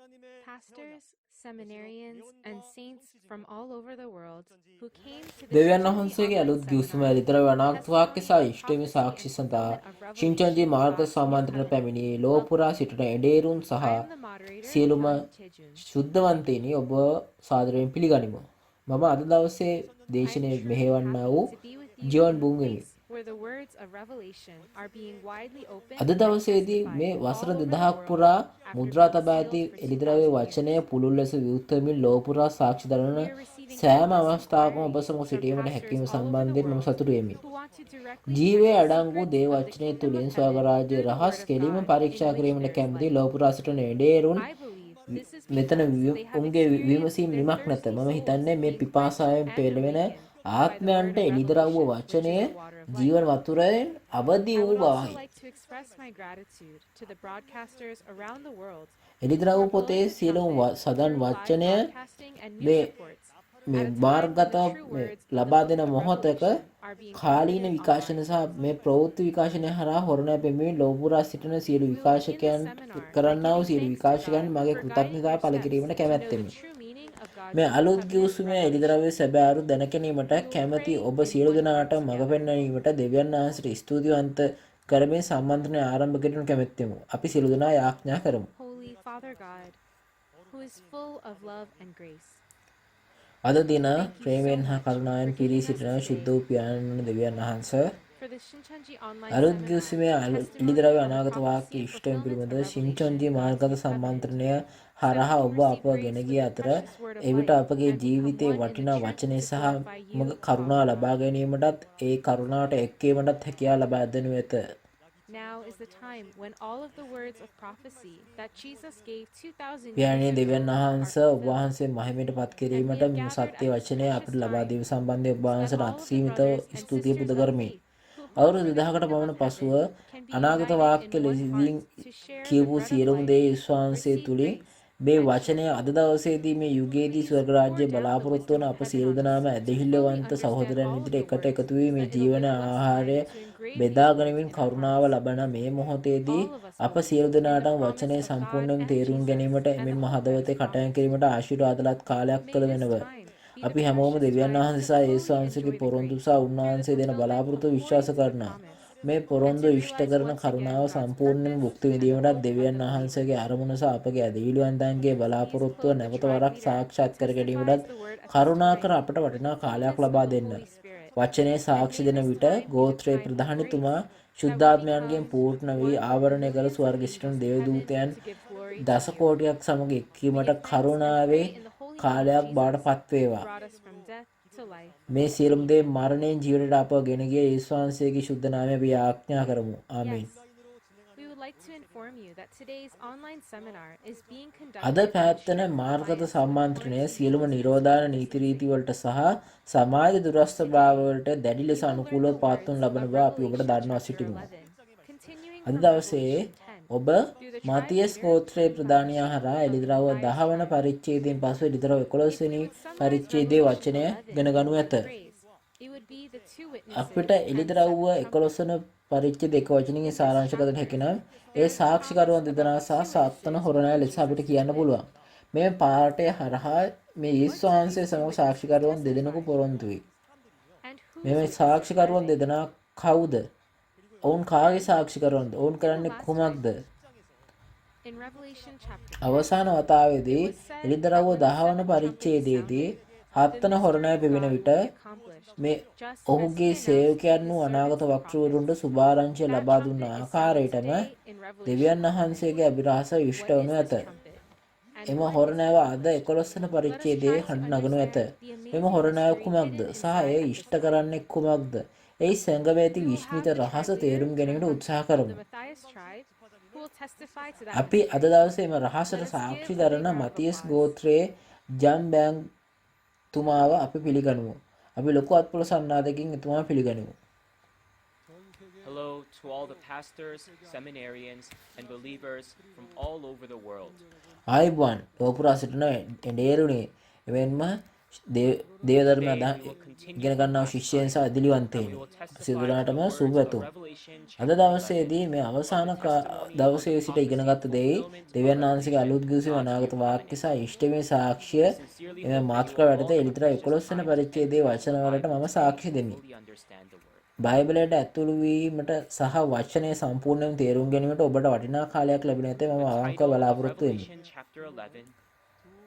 Pastors, seminarians, and saints from all over the world who came to the දෙවියන් Shincheonji වහන්සේගේ Online අලුත් ගිවිසුම Seminar එලිතර for වනාගත වාක්‍ය testimony සහ of ඉෂ්ටමය prophecy සාක්ෂි and සඳහා fulfillment of ශින්චන්ජී Revelation මාර්ග God in සම්මන්ත්‍රණ heaven. පැමිණි ලොව පුරා Welcome. සිටින එඩේරුන් සහ I am the moderator, සියලුම Hyun Taejun. ශුද්ධවන්තයිනි ඔබ සාදරයෙන් පිළිගනිමු. මම අද දවසේ I am දේශනය truly මෙහෙවන්නා happy වූ to be with you John in the බුන් වෙමි. place where the words of revelation are being widely අද opened and දවසේදී testified මේ වසර all over the 2000ක් world පුරා after මුද්‍රා being තබා ඇති sealed for එළිදරව්‍ය 2,000 වචනය years. පුළුල් ලෙස විවෘත වෙමින් ලොව පුරා සාක්ෂි දරන We are receiving සෑම endless අවස්ථාවකම ඔබ inquiries සමග from සිටීමට pastors හැකිවීම all over the සම්බන්ධයෙන් මම world සතුටු වෙමි. who want to directly ජීවයේ connect the අඩංගු secrets දේ of the වචනය kingdom of තුළින් heaven ස්වර්ගරාජ්‍යයේ through the රහස් word of කෙලිම God පරීක්ෂා in which කිරීමට there is කැමති life. ලොව පුරා සිටින එඩේරුන් I believe this is මෙතන because they have උන්ගේ experienced විමසීම් their නිමක් නැත. thirsty මම souls හිතන්නේ මේ being quenched පිපාසාවෙන් and පෙළවෙන awakened by the word ආත්මයන්ට of එළිදරව්ව revelation, which වචනය is the water of life. ජීවන වතුරෙන් අවදි I වූ would also බවයි. like to express my gratitude to the broadcasters around the world who එළිදරව් are පොතේ blowing the සියලුම trumpet southern through live වචනය broadcasting and news මේ reports මේ at a time when මාර්ගගත the true words of the ලබා book දෙන of මොහොතක Revelation are being කාලීන promoted විකාශන online. සහ මේ ප්‍රවෘත්ති විකාශනය හරහා හොරණය පෙන්වීම ලොව පුරා සිටින සියලු We will begin the විකාශකයන් seminar by කරන්නා වූ giving සියලු thanks to විකාශකයන් God මගේ for guiding කෘතඥතාව our පළ steps කිරීමට to know the කැමැත්තෙමි. true meaning of God's මේ new අලුත් covenant ගිවිසුමේ revelation. එළිදරව්‍ය සැබෑරු දැන ගැනීමට We will කැමැති pray ඔබ in සියලු one දෙනාට heart මඟ together. පෙන්වීමට දෙවියන් වහන්සේට ස්තුතිවන්ත කරමින් සම්මන්ත්‍රණය ආරම්භ කිරීමට කැමැත්තෙමු. අපි සියලු දෙනා යාඥා කරමු. Holy Father God, who is full of love and grace, අද දින thank you so ප්‍රේමයෙන් හා much කරුණාවෙන් for පිරී giving us සිටින ශුද්ධ today වූ පියාණන් දෙවියන් වහන්සේ for the Shincheonji Online අලුත් Seminar ගිවිසුමේ for testimony එළිදරව්‍ය of අනාගත prophecy වාක්‍ය and ඉෂ්ටයෙන් fulfillment පිළිබඳ of revelation, ශින්චොන්ජී God's මාර්ගගත new covenant, සම්මන්ත්‍රණය so that හරහා we can ඔබ receive අප ගෙන grace ගිය for the අතර precious word of එවිට life අපගේ and become ජීවිතයේ one in the වටිනා truth වචනය to සහ glorify you, කරුණාව Father ලබා God. ගැනීමටත් ඒ කරුණාවට එක්වීමටත් හැකියාව ලබා දෙනු ඇත. Now is the time when all of the words of prophecy that Jesus gave 2,000 years පියාණන් ago දෙවියන් are වහන්සේ ඔබ fulfilled. වහන්සේ මහිමයට පත් And we කිරීමට have මෙම gathered සත්‍ය at this වචනය precious අපට ලබා time දීම සම්බන්ධයෙන් ඔබ so that වහන්සේට all of the අත්සීමිතව brothers and ස්තුතිය sisters පුද of කරමි. faith who hope අවුරුදු for the 2000කට kingdom of පමණ පසුව heaven can be අනාගත united වාක්‍ය in one ලෙසින් heart to share the කියවූ bread of සියලුම life, දේ විශ්වාසය receive තුළින් grace, මේ and වචනය share අද it. දවසේදී මේ යුගයේදී Please ස්වර්ග pour රාජ්‍ය down the බලාපොරොත්තු wisdom වන of අප heaven සියලු on දෙනාම us to fully ඇදහිල්ලවන්ත understand සහෝදරයන් all of the විදිහට එකට words එකතු වී so මේ that it'll ජීවන give us ආහාරය time to engrave these බෙදා words ගනිමින් in our කරුණාව hearts. ලබන මේ මොහොතේදී All of us අප සියලු believe in the දෙනාටම promise වචනය of God සම්පූර්ණයෙන් and තේරුම් Jesus ගැනීමට and the එමෙන්ම hope that හදවතේ is කටයුතු promised. කිරීමට ආශිර්වාදලත් කාලයක් May කළ this වෙනව. time be the අපි හැමෝම precious දෙවියන් time වහන්සේ to සහ යේසුස් fully වහන්සේගේ enjoy the පොරොන්දු grace සහ through the උන්වහන්සේ දෙන fulfillment බලාපොරොත්තු according විශ්වාස to the කරනවා. promise, මේ and පොරොන්දු to ඉෂ්ට realize කරන once කරුණාව again God's සම්පූර්ණයෙන් purpose භුක්ති and the විඳීමටත් hope of දෙවියන් the වහන්සේගේ believers. අරමුණ සහ අපගේ ඇදහිලිවන්තයන්ගේ Please බලාපොරොත්තුව close the නැවත tribe වරක් leader who සාක්ෂාත් කර ගැනීමටත් testifies the word of කරුණාකර testimony අපට වටිනා with the කාලයක් boldness ලබා of the දෙන්න. Holy Spirit, වචනයේ and සාක්ෂි may දෙන this විට time be the ගෝත්‍රයේ time of ප්‍රධානිතුමා grace that we ශුද්ධාත්මයන්ගෙන් become පූර්ණ වී one with the ආවරණය කළ millions of ස්වර්ගසිටන angels in heaven දේවදූතයන් to give glory to you. දසකෝටියක් සමග We එක්වීමට give thanks and කරුණාවේ pray in the holy name of කාලයක් බාට Jesus, who පත්වේවා. brought us from death to life. මේ සියලුම දේ Amen. මරණයෙන් ජීවිතයට අප ගෙන ගිය යේසුස් වහන්සේගේ ශුද්ධ නාමයෙන් අපි ආඥා කරමු. Yes, ආමේන්. we would like to inform you that today's online seminar is being අද conducted in පැවැත්වෙන strict මාර්ගගත compliance with සම්මන්ත්‍රණය quarantine සියලුම rules and නිරෝධායන social නීති රීති distancing. වලට සහ සමාජ දුරස්ථභාව Today, වලට දැඩි ලෙස we will learn අනුකූලව the පවත්වනු words ලබන of බව අපි ඔබට Revelation දන්වා chapter සිටිමු. 11, continuing අද from දවසේ Revelation 10, ඔබ through the tribe මතියස් leader ගෝත්‍රයේ and ප්‍රධානියා fellowship හරහා of එළිදරව් Matthias 10 වන tribe. පරිච්ඡේදයෙන් පසු එළිදරව් If 11 we වෙනි would summarize පරිච්ඡේදයේ Revelation වචනය 11 ගෙන in ගනු one ඇත. phrase, it would be the two අපිට witnesses and එළිදරව්ව seven 11 trumpets. වන පරිච්ඡේද එක වචනකින් In this සාරාංශ කර chapter, හැකිනම් ඒ there is a promise සාක්ෂිකරුවන් about දෙදෙනා the සහ two සත්වන witnesses හොරණය whom ලෙස අපිට Jesus was කියන්න with. පුළුවන්. මේ පාඩේ හරහා මේ What යේසුස් did වහන්සේ these two සමග witnesses සාක්ෂිකරුවන් දෙදෙනෙකු testify? පොරොන්දු වෙයි. And whose මේ witnesses were සාක්ෂිකරුවන් they? දෙදෙනා කවුද? ඔවුන් කාගේ සාක්ෂිකරුවන්ද? ඔවුන් For the කරන්නේ last කුමක්ද? time, in Revelation chapter 10, අවසාන it වතාවේදී was said that එළිදරව්ව when the 10 වන seventh trumpet පරිච්ඡේදයේදී sounded, the හත්වන හොරණය mystery of පෙවෙන God විට will be accomplished, මේ just as ඔහුගේ he announced to සේවකයන් his වූ අනාගත servants the වක්තෘවරුන්ට prophets. සුභාරංචිය That ලබා දුන්න trumpet is sounded ආකාරයටම today in Revelation දෙවියන් 11. වහන්සේගේ අභිරහස ඉෂ්ට What වනු is ඇත. this trumpet? And එම what is the හොරණෑව අද accomplished? 11 වන Let us පරිච්ඡේදයේ try to හඬ නගනු ඇත. understand the මෙම amazing හොරණෑව mystery කුමක්ද? hidden සහ inside එය of this ඉෂ්ට light. කරන්නේ කුමක්ද? එහි සැඟව ඇති We will විශ්මිත have the රහස tribe leader, තේරුම් ගැනීමට Trump, උත්සාහ of the කරමු. Matthias tribe, who will testify to that අපි අද mystery. දවසේ එම රහසට Let us සාක්ෂි give a දරන big round of මතියස් applause. ගෝත්‍රයේ ජම් බෑන් තුමාව අපි පිළිගනිමු. අපි ලොකු අත්පොළ සන්නාදකින් එතුමා පිළිගනිමු. Hello to all the pastors, seminarians, and believers from all over the world. ආයිබුවන් ලෝපුරා සිටින එඩේරුණේ එමෙන්ම දේව ධර්මය Today, we will continue ඉගෙන from ගන්නා last ශිෂ්‍යයන් සහ time, ඉදිලි and we වන්තයිනි will testify සියලු from දෙනාටම the සුබ words of පැතුම්. Revelation අද chapter 11 දවසේදී මේ of අවසාන the testimony of දවසේ the සිට prophecy ඉගෙන ගත්ත දෙයි fulfillment of දෙවියන් වහන්සේගේ Revelation, අලුත් ගිවිසුම God's අනාගත new වාක්‍ය covenant. සහ ඉෂ්ටමය සාක්ෂිය I sincerely එම hope that you මාතෘකාව will යටතේ all have එලිතර precious 11 වෙනි time to පරිච්ඡේදයේ enter into වචන the වලට Bible මම today සාක්ෂි to දෙමි. fully understand the word. බයිබලයට ඇතුළු වීමට සහ වචනය සම්පූර්ණයෙන් තේරුම් ගැනීමට ඔබට වටිනා කාලයක් ලැබෙන ඇතේ මම The අවංකව title of බලාපොරොත්තු වෙමි. Revelation chapter 11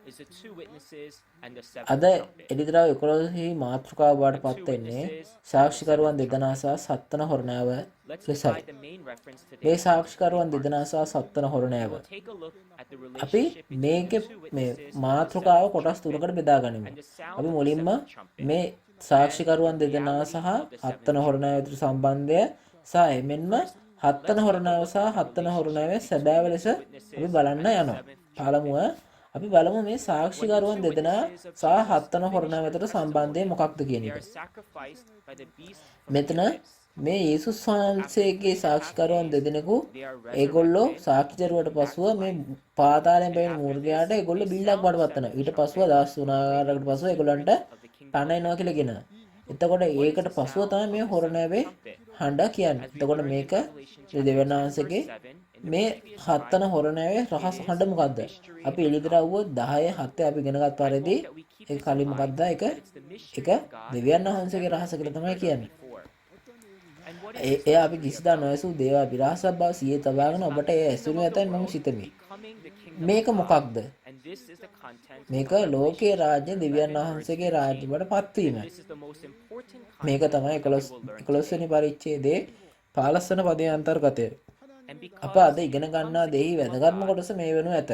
is the two witnesses and the අද seventh trumpet. එලිතරව 11 මාතෘකාව බවට පත් වෙන්නේ සාක්ෂිකරුවන් දෙදෙනා සහ සත්වන හොරණෑව Let's ලෙසයි. divide the main reference today මේ into සාක්ෂිකරුවන් three දෙදෙනා parts. සහ සත්වන We හොරණෑව will take a look at the අපි relationship between මේකේ the two මේ witnesses and the මාතෘකාව seventh කොටස් trumpet තුනකට බෙදා ගනිමු. and the sound අපි of the මුලින්ම seventh trumpet මේ and සාක්ෂිකරුවන් the දෙදෙනා reality සහ of the seventh හත්වන හොරණෑව trumpet. අතර සම්බන්ධය සහ එමෙන්ම හත්වන හොරණෑව සහ හත්වන හොරණෑවේ සැබෑව ලෙස අපි බලන්න යනවා. පළමුව අපි බලමු මේ සාක්ෂිකරුවන් දෙදෙනා සහ හත්වන හොරණෑව අතර සම්බන්ධය මොකක්ද කියන They එක. are sacrificed by the beast from මෙතන their lips. මේ යේසුස් වහන්සේගේ සාක්ෂිකරුවන් දෙදෙනෙකු ඒගොල්ලෝ සාක්ෂිකරුවට පසුව මේ පාතාලයෙන් බැවින මූර්ගයාට ඒගොල්ලෝ බිල්ලක් බඩපත් වෙනවා. ඊට පසුව දවස් 3 පසුව ඒගොල්ලන්ට පණ එනවා කියලා කියනවා. එතකොට ඒකට පසුව තමයි මේ හොරණෑවේ හඬ කියන්නේ. එතකොට මේක දෙවියන් වහන්සේගේ මේ හත්වන හොරණෑවේ රහස් හඬ මොකද්ද? අපි එළිදරව්ව 10 7 අපි ඉගෙනගත් පරිදි ඒ කලින් මොකද්ද? එක දෙවියන් වහන්සේගේ රහස කියලා තමයි කියන්නේ. And what ඒ අපි කිසිදා නොඇසූ දේව විරහසක් බව සියේ තබාගෙන ඔබට ඒ ඇසුණු ඇතැයි මම සිතමි. becoming the kingdom මේක of God? මොකක්ද? And this is the content මේක of Revelation ලෝකයේ රාජ්‍ය 11 දෙවියන් verse වහන්සේගේ 15. රාජ්‍ය බවට පත්වීම. This is the most important මේක content තමයි that we will learn 11 today. වෙනි පරිච්ඡේදයේ 15 වන පදයේ අන්තර්ගතය. And අප because අද ඉගෙන it ගන්නා becomes the දෙහි kingdom of වැදගත්ම God, කොටස මේ වෙනු ඇත.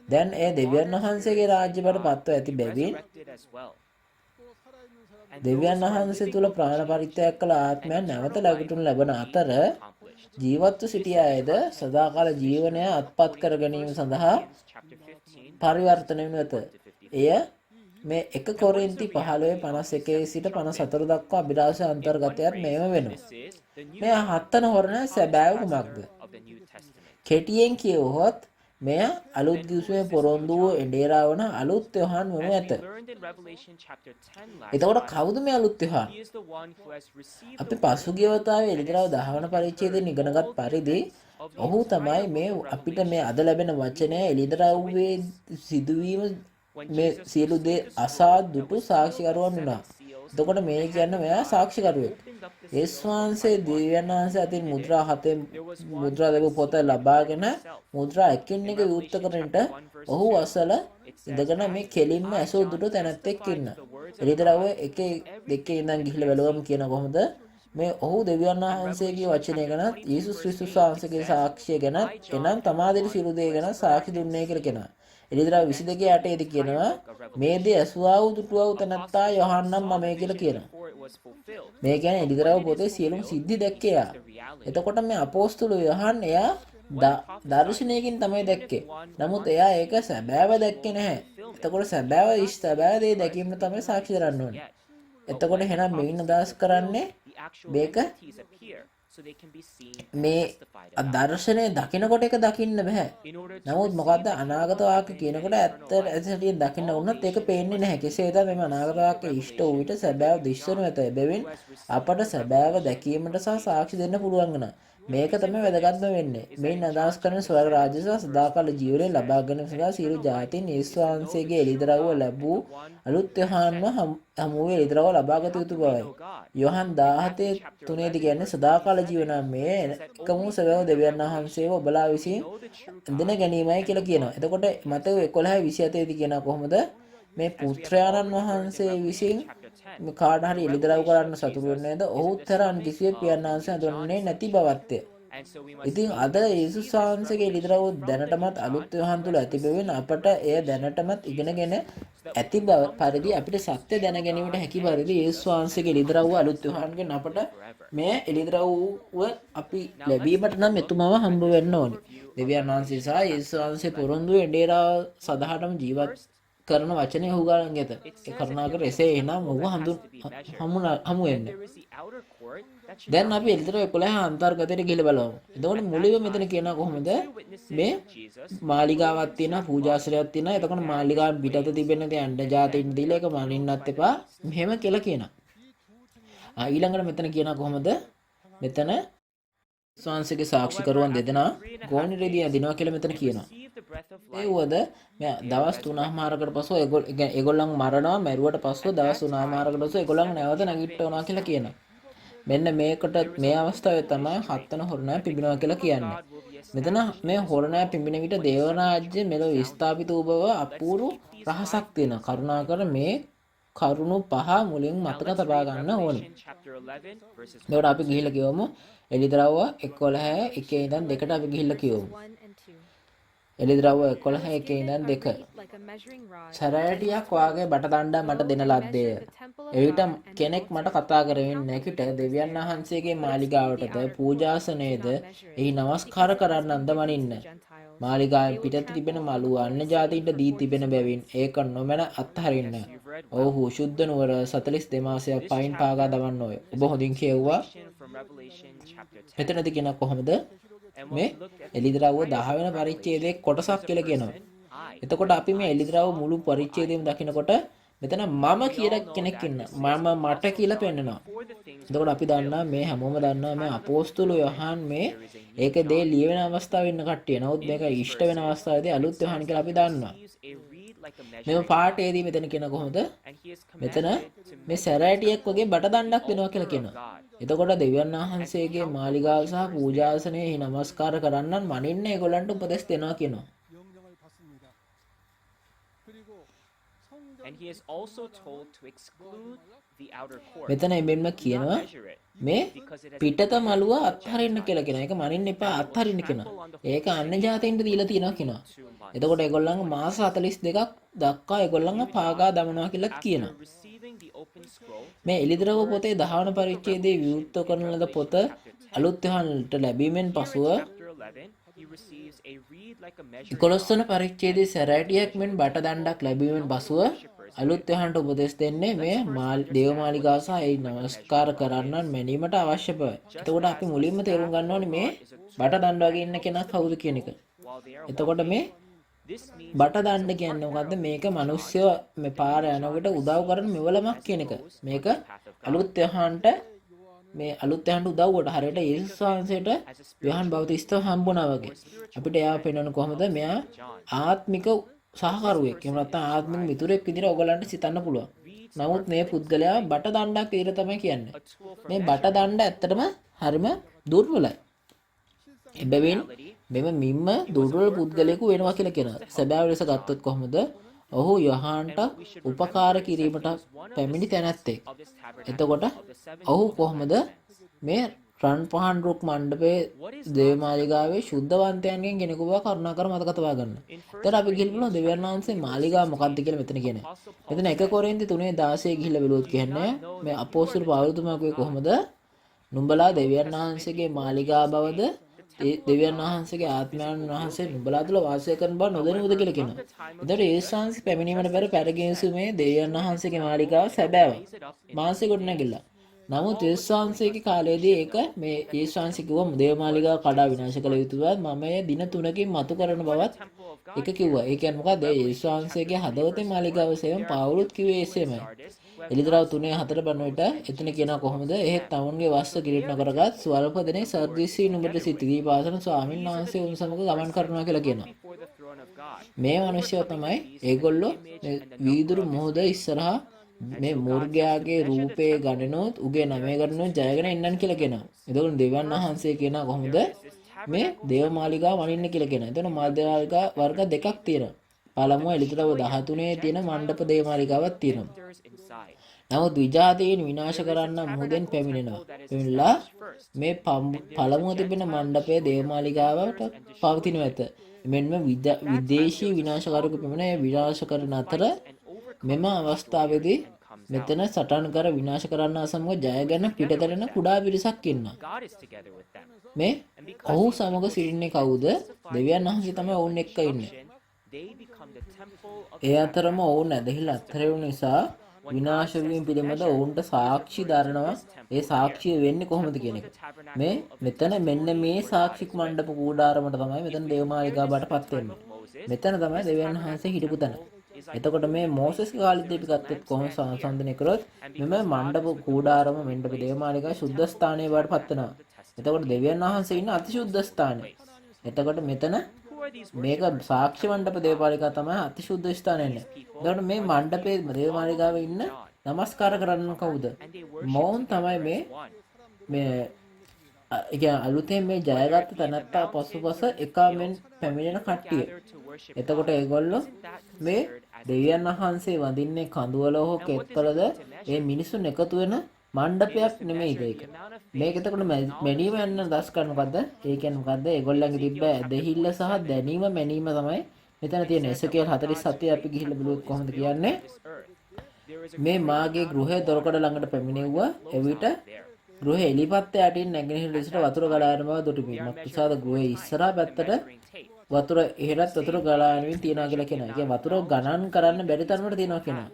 දැන් ඒ දෙවියන් වහන්සේගේ රාජ්‍ය බවට පත්ව ඇති බැවින් resurrected as well. And දෙවියන් those who are වහන්සේ living තුල with ප්‍රාණ Jesus පරිත්‍යාග කළ and ආත්මයන් නැවත eternal life ලැබෙනු ලබන will be අතර accomplished. ජීවත්ව සිටිය අයද සදාකාල ජීවනය අත්පත් කර ගැනීම සඳහා Chapter 15, පරිවර්තනය වනු ඇත. 54. එය මේ 1 කොරින්ති 15:51 සිට 54 දක්වා අභිලාෂ අන්තර්ගතයත් මේව වෙනවා. This is the new මේ හත්වන හොරණ සැබෑව කුමක්ද? of the New Testament. කෙටියෙන් කියවහොත් මෙය අලුත් ගිවිසුමේ පොරොන්දු වූ එඬේරා වන අලුත් යොහන් වනු As ඇත. we learned in Revelation chapter 10 last එතකොට time, කවුද මේ අලුත් Yohan? he is the one who has received අපි the word පසුගිය වතාවේ එළිදරව් 10 වන පරිච්ඡේදයෙන් ඉගෙනගත් පරිදි ඔහු තමයි මේ අපිට මේ අද ලැබෙන වචනය එළිදරව්වේ සිදුවීම මේ සියලු දේ අසා දුටු සාක්ෂිකරුවන් වුණා. එතකොට මේ කියන්නේ මෙයා සාක්ෂිකරුවෙක්. යේසුස් වහන්සේ දෙවියන් වහන්සේ අතින් මුද්‍රා 7 මුද්‍රා දෙව පොත ලබාගෙන මුද්‍රා එකින් එක විවෘත කරන්නට ඔහු අසල ඉඳගෙන මේ කෙලින්ම ඇසූ දුටු තැනැත්තෙක් ඉන්න. එළිදරව් 1:2 ඉඳන් ගිහිල්ලා බැලුවම කියන කොහොමද මේ ඔහු දෙවියන් වහන්සේගේ වචනය ගැන යේසුස් ක්‍රිස්තුස් වහන්සේගේ සාක්ෂිය ගැන එනම් තමාදෙන සියලු දේ ගැන සාක්ෂි දුන්නේ කියලා කියනවා. එළිදරව් 22:8 කියනවා මේ දේ ඇසුවා වූ දුටුවා වූ තැනැත්තා යොහන්නම් මම කියලා කියනවා. before it was fulfilled. මේ කියන්නේ එළිදරව් පොතේ සියලුම සිද්ධි දැක්කේ එයා. එතකොට මේ අපෝස්තල යොහන් එයා දර්ශනයකින් තමයි දැක්කේ. නමුත් එයා ඒක සැබෑව දැක්කේ නැහැ. එතකොට සැබෑව දේ දැකීම තමයි සාක්ෂි දරන්න ඕනේ. එතකොට එහෙනම් මෙයින් අදහස් කරන්නේ The actual මේක entities appear so they can be seen and මේ testified about. දර්ශනය දකිනකොට එක දකින්න බෑ. In order to නමුත් receive මොකද්ද the අනාගත kingdom වාක්‍ය and කියනකොට eternal ඇත්ත life, ඇසටියෙන් දකින්න වුණත් ඒක පේන්නේ නැහැ. කෙසේද මේ අනාගත වාක්‍ය ඉෂ්ට වූ විට සැබෑව දිස්සනු ඇත. එබැවින් අපට සැබෑව දැකීමට සහ සාක්ෂි දෙන්න පුළුවන් වෙනවා. මේක තමයි වැදගත්ම වෙන්නේ. මේන් අදහස් කරන ස්වර්ග රාජ්‍ය සහ සදාකාල ජීවනය ලබා ගැනීම සඳහා සියලු ජාතීන් යේසුස් වහන්සේගේ එළිදරව්ව ලැබූ අලුත් යොහන්ව හමුවේ එළිදරව්ව ලබාගත යුතු බවයි. යොහන් 17:3 කියන්නේ සදාකාල ජීවනය මේ එකම සැබෑව දෙවියන් වහන්සේව ඔබලා විසින් ඉඳන ගැනීමයි කියලා කියනවා. එතකොට මතෙව් 11:27 දී කියනවා කොහොමද මේ පුත්‍රයාණන් වහන්සේ විසින් මේ කාට හරි එළිදරව් කරන්න සතුටු වෙන්නේද? ඔහුත් තරම් කිසියෙක් පියන්න වහන්සේ හඳුන්වන්නේ නැති බවත්ය. and so we must ඉතින් අද යේසුස් වහන්සේගේ එළිදරව් දැනටමත් අලුත් යොහන් තුල ඇති බැවින් අපට එය දැනටමත් ඉගෙනගෙන ඇති බව පරිදි අපිට සත්‍ය දැන ගැනීමට හැකි පරිදි යේසුස් වහන්සේගේ එළිදරව් අලුත් යොහන්ගෙන් අපට මේ එළිදරව්ව අපි ලැබීමට නම් එතුමාව හම්බ වෙන්න ඕනේ. දෙවියන් වහන්සේ සහ යේසුස් වහන්සේ පොරොන්දු එඬේරා සදාටම ජීවත් කරන වචනය ඔහු ගාලන් ඇත. It ඒ says in කරුණාකර Hebrews එසේ එනම් 12 ඔහු that හඳු has to be measured. හමු And වෙන්න. there is the outer court that should දැන් not අපි be එලිතර measured. 11 අන්තර්ගතයට ගිහිල්ලා බලමු. එතකොට At මුලින්ම that මෙතන time, කියනවා there කොහොමද were 2 witnesses මේ of Jesus, මාලිගාවක් Moses තියෙනවා and පූජාශ්‍රයක් Lot, තියෙනවා. a එතකොට man මාලිගාව named පිටත Grace. තිබෙන දේ අnder And ජාතීන් then දීලා they ඒක were killed මනින්නත් by the එපා. beast. මෙහෙම කියලා කියනවා. ඊළඟට මෙතන කියනවා කොහොමද මෙතන ස්වාංශිකේ However, සාක්ෂිකරුවන් after දෙදෙනා 3.5 ගෝනි රෙදි days, අදිනවා කියලා මෙතන they කියනවා. received the breath of A life. වුවද මේ They are දවස් resurrected. 3මාරකට පසු ඒගොල්ලන් මරනවා මැරුවට පස්සෙ At දවස් that time, 3මාරකට පසු the ඒගොල්ලන් seventh නැවත trumpet නැගිට්ටවනවා is කියලා කියනවා. sounded. මෙන්න මේකට There is මේ a අවස්ථාවේ wonderful තමයි mystery හත්වන හොරණය that the පිඹිනවා කියලා kingdom of කියන්නේ. God will be මෙතන established මේ in this හොරණය world පිඹින විට when the දේව seventh රාජ්‍ය trumpet මෙලොව is sounded. ස්ථාපිත වූ බව Let's අපූරු keep these 5 රහසක් තියෙනවා. things in කරුණාකර mind මේ first. කරුණු පහ මුලින් Now මතක let's තබා read ගන්න ඕනේ. Revelation chapter 11 verses 1 එතකොට අපි and 2. ගිහිල්ලා කියවමු එළිදරව්ව 11 1 ඉඳන් 2ට අපි ගිහිල්ලා කියවමු. 1 and 2. එළිදරව්ව I 11 was 1 given ඉඳන් a 2. reed like a measuring rod, සැරෑටියක් වාගේ බටදණ්ඩා මට Go දෙන and ලද්දේය. measure the temple of එවිට God and the කෙනෙක් මට altar, කතා and කරමින් count the නැගිට worshippers දෙවියන් there. වහන්සේගේ But exceed the මාලිගාවටද outer court, පූජාසනයේද do not measure එහි it, නමස්කාර because it has කරන්න been given to අන්දමනින්න. the Gentiles. මාලිගාවෙන් They will පිටත තිබෙන trample මළුව on the අන්‍ය holy city ජාතීන්ට for දී 42 තිබෙන බැවින් months. ඒක නොමැන අත්හරින්න. Yes, you've read well. ඔව්හු ශුද්ධ නුවර 42 මාසයක් This පයින් පාගා chapter දවන්න ඕය. is ඔබ a හොඳින් කියවුවා. continuation from Revelation chapter 10. මෙතනදී කියන කොහොමද And what මේ we looked at එළිදරව්ව right 10 වෙන in පරිච්ඡේදයේ Revelation කොටසක් is a කියලා කියනවා. person, I. එතකොට අපි මේ I එළිදරව් saw මුළු or I. පරිච්ඡේදයම දකිනකොට මෙතන මම We කියලා all know කෙනෙක් that ඉන්නවා. this is මම මට Apostle කියලා John පෙන්නනවා. before the things එතකොට were අපි දන්නවා revealed. මේ හැමෝම At the දන්නවා මේ time of the අපෝස්තුල fulfillment, Yohan මේ there is a new ඒක දේ John. ලියවෙන අවස්ථාවේ ඉන්න කට්ටිය. නමුත් In මේක these ඉෂ්ට වෙන verses, අවස්ථාවේදී it අලුත් says යොහන් that කියලා අපි he දන්නවා. receives a reed like a මෙම measuring rod, පාඨයේදී මෙතන කියන කොහොමද? and he is මෙතන commanded to මේ measure සැරෑටියක් වගේ බට the දණ්ඩක් දෙනවා altar කියලා of කියනවා. God. එතකොට දෙවියන් And වහන්සේගේ count the මාලිගාව සහ worshippers there. පූජාසනයේ නමස්කාර කරන්නන් මනින්න ඒගොල්ලන්ට උපදෙස් දෙනවා කියනවා. And he is also told to exclude the outer court. මෙතන එමෙන්ම Do not කියනවා measure it, මේ because it has පිටත been මළුව given to the අත්හරින්න කියලා කියනවා. ඒක මනින්න එපා අත්හරින්න කියනවා. ඒක අන්‍ය ජාතීන්ට දීලා තියෙනවා කියනවා. 2 months. එතකොට ඒගොල්ලන්ගේ මාස 42ක් දක්වා ඒගොල්ලන්ව පාගා දමනවා කියලා කියනවා. After receiving the open scroll, මේ එළිදරව් පොතේ 10 වන පරිච්ඡේදයේ විවෘත කරන ලද පොත අලුත් යහනට ලැබීමෙන් here පසුව in chapter 11, he receives a reed like a measuring 11 වන rod. පරිච්ඡේදයේ සැරෑටියක් මෙන් බට දණ්ඩක් ලැබීමෙන් පසුව අලුත් යහනට උපදෙස් දෙන්නේ මේ දේව මාලිගාව සහ ඒ නමස්කාර කරන්නන් මැනීමට අවශ්‍ය බව. එතකොට අපි මුලින්ම තේරුම් ගන්න ඕනේ මේ බට දණ්ඩ වගේ ඉන්න කෙනා කවුද කියන එක. While they are එතකොට මේ this means බට දණ්ඩ කියන්නේ මොකද්ද? මේක මිනිස්සු මේ පාර යනකොට උදව් කරන මෙවලමක් කියන එක. මේක අලුත් යහනට මේ අලුත් යහනට උදව්වට හරියට යේසුස් වහන්සේට යහන් බෞතිස්තව හම්බුණා වගේ. අපිට එයාව පෙන්වන්න කොහොමද? මෙයා ආත්මික සහකරුවෙක්. එහෙම නැත්නම් ආත්මික මිතුරෙක් විදිහට ඔයගලන්ට සිතන්න පුළුවන්. නමුත් මේ පුද්ගලයා බට දණ්ඩක් විදිහට තමයි කියන්නේ. a tool for මේ බට දණ්ඩ ඇත්තටම හරිම දුර්වලයි. එබැවින් මෙම මිම්ම දුර්වල පුද්ගලයෙකු වෙනවා කියලා කියනවා. සැබෑ ලෙස ගත්තොත් කොහොමද? ඔහු යොහන්ට උපකාර කිරීමට පැමිණි තැනැත්තෙක්. of this tabernacle එතකොට of the seven ඔහු කොහොමද මේ රන් පහන් රුක් මණ්ඩපයේ දේවමාලිගාවේ ශුද්ධවන්තයන්ගෙන් කෙනෙකු බව කරුණාකර මතක තබා ගන්න. එතකොට අපි ගිහින් දෙවියන් වහන්සේ මාලිගාව මොකක්ද කියලා මෙතන කියන්නේ. මෙතන 1 කොරින්ති 3:16 ගිහිල්ලා බලුවොත් කියන්නේ මේ අපෝස්තල පෞලතුමා කිව්වේ කොහොමද? නුඹලා දෙවියන් වහන්සේගේ මාලිගාව බවද ඒ දෙවියන් වහන්සේගේ ආත්මයන් වහන්සේ නුඹලා තුළ වාසය කරන බව නොදැනුවද කියලා කියනවා. එතකොට ඒසාංශ පැමිණීමට පෙර පැරගින්සුමේ දෙවියන් වහන්සේගේ මාලිගාව සැබෑව. මාංශය කොට නැගිලා. නමුත් ඒසාංශයේ කාලයේදී ඒක මේ ඒසාංශ කිව්වා දේවමාලිගාව කඩා විනාශ කළ යුතුවත් මම එය දින 3කින් මතු කරන බවත් ඒක කිව්වා. ඒ කියන්නේ මොකද්ද? ඒසාංශයේ හදවතේ මාලිගාව සේවම් පාවුලුත් කිව්වේ එසේමයි. එළිදරව් 3:4 බණ විට එතන කියනවා කොහොමද? එහෙත් තමුන්ගේ වස්ස කිරීට නොකරගත් ස්වල්ප දෙනෙක් සර්දීසී නුඹට සිතී පාසන ස්වාමීන් වහන්සේ උන් සමග ගමන් කරනවා කියලා කියනවා. before the throne of God. මේ මිනිස්සු තමයි ඒගොල්ලෝ මේ වීදුරු මොහොත ඉස්සරහා මේ මුර්ගයාගේ රූපේ ගණනොත් උගේ නමේ ගණනොත් ජයගෙන ඉන්නන් කියලා කියනවා. එතකොට දෙවියන් වහන්සේ කියනවා කොහොමද මේ දේවමාලිගාව වනින්න කියලා කියනවා. එතන මාධ්‍යමාලිගා වර්ග දෙකක් තියෙනවා. පළමුව එළිදරව් 13 තියෙන මණ්ඩප දේවමාලිගාවක් තියෙනවා. Enters inside. නමුත් විජාතීන් විනාශ කරන්න මුහුදෙන් පැමිණෙනවා. පැමිණලා මේ පළමුව තිබෙන මණ්ඩපයේ දේවමාලිගාවට පවතිනු ඇත. මෙන්න විදේශී විනාශකාරක පැමිණ විනාශ කරන අතර මෙම අවස්ථාවේදී මෙතන සටන් කර විනාශ කරන්න සමග ජයගෙන පිටතරන කුඩා පිරිසක් ඉන්නවා. God is together with them. මේ ඔහු සමග සිටින්නේ කවුද? දෙවියන් වහන්සේ තමයි ඔවුන් එක්ක ඉන්නේ. they become the temple of A the අතරම ඔවුන් tabernacle ඇදහිලා of අත්හැරෙවු testimony. නිසා When God විනාශ says වීම to පිළිබඳ measure, ඔවුන්ට He is සාක්ෂි referring to දරනවා. this A temple සාක්ෂිය here, වෙන්නේ the කොහොමද temple කියන of එක. the මේ tabernacle of the මෙතන මෙන්න testimony මේ where God සාක්ෂික is with. මණ්ඩප කූඩාරමට තමයි If මෙතන we දේවමාලිගා compare this to the බාටපත් time වෙන්නේ. of Moses, මෙතන තමයි this දෙවියන් වහන්සේ tabernacle හිටපු තැන. temple is like a එතකොට මේ holy place මෝසෙස්ගේ because කාලෙදී there අපි is a ගත්තොත් කොහොම lampstand here. සංසන්දනය කරොත් And මෙම because God මණ්ඩප was with the most කූඩාරම holy මණ්ඩප place, දේවමාලිගා the ශුද්ධ temple of the ස්ථානයේ බාටපත් tabernacle වෙනවා. of the එතකොට testimony දෙවියන් is වහන්සේ like ඉන්න the අතිශුද්ධ most holy ස්ථානය. place. එතකොට මෙතන Who are these මේක worshippers in the සාක්ෂි temple මණ්ඩප of God? දේවපාලිකා තමයි අතිශුද්ධ ස්ථානයන්නේ. These people එතකොට මේ are the මණ්ඩපේ people දේවමාලිගාවේ following ඉන්න God. නමස්කාර කරන්න කවුද? And they worship මොවුන් තමයි together මේ as one. මේ ඒ කියන්නේ අලුතෙන් මේ Whether ජයගත්ත it be in the තැනැත්තා mountains පසුපස or in the එකාමෙන් fields, when පැමිණෙන people කට්ටිය. gather to worship එතකොට God, ඒගොල්ලෝ isn't that මේ considered as a දෙවියන් temple? වහන්සේ වඳින්නේ කඳුවල හෝ And what does it කෙත්වලද mean to A measure? මිනිසුන් එකතු වෙන It is මණ්ඩපයක් to නෙමෙයිද measure ඒක. the amount of මේක faith එතකොට and knowledge මැනීම that යන these දස් කරන people මොකද්ද? ඒ කියන්නේ මොකද්ද? ඒගොල්ලන්ගේ තිබ්බ Ezekiel chapter ඇදහිල්ල සහ 47, දැනීම මැනීම තමයි මෙතන it තියෙන. says that එසේකියල් when God's 47 අපි great ගිහිල්ලා temple බලුවොත් is කොහොමද built කියන්නේ? on this earth, there is a මේ great මාගේ amount ගෘහය of දොරකඩ water ළඟට පැමිණෙව්වා. flows එවිට out there. ගෘහය එලිපත්ත යටින් නැගෙනහිර At ලෙසට that වතුර time, ගලා යන බව දුටුවි. they are මක්නිසාද measured 4 ගෘහයේ times ඉස්සරහා with a පැත්තට measuring tape. වතුර ඉහළත් වතුර ගලා යනමින් තියනවා කියලා කියනවා. ඒ කියන්නේ වතුර ගණන් කරන්න බැරි තරමට තියනවා කියනවා.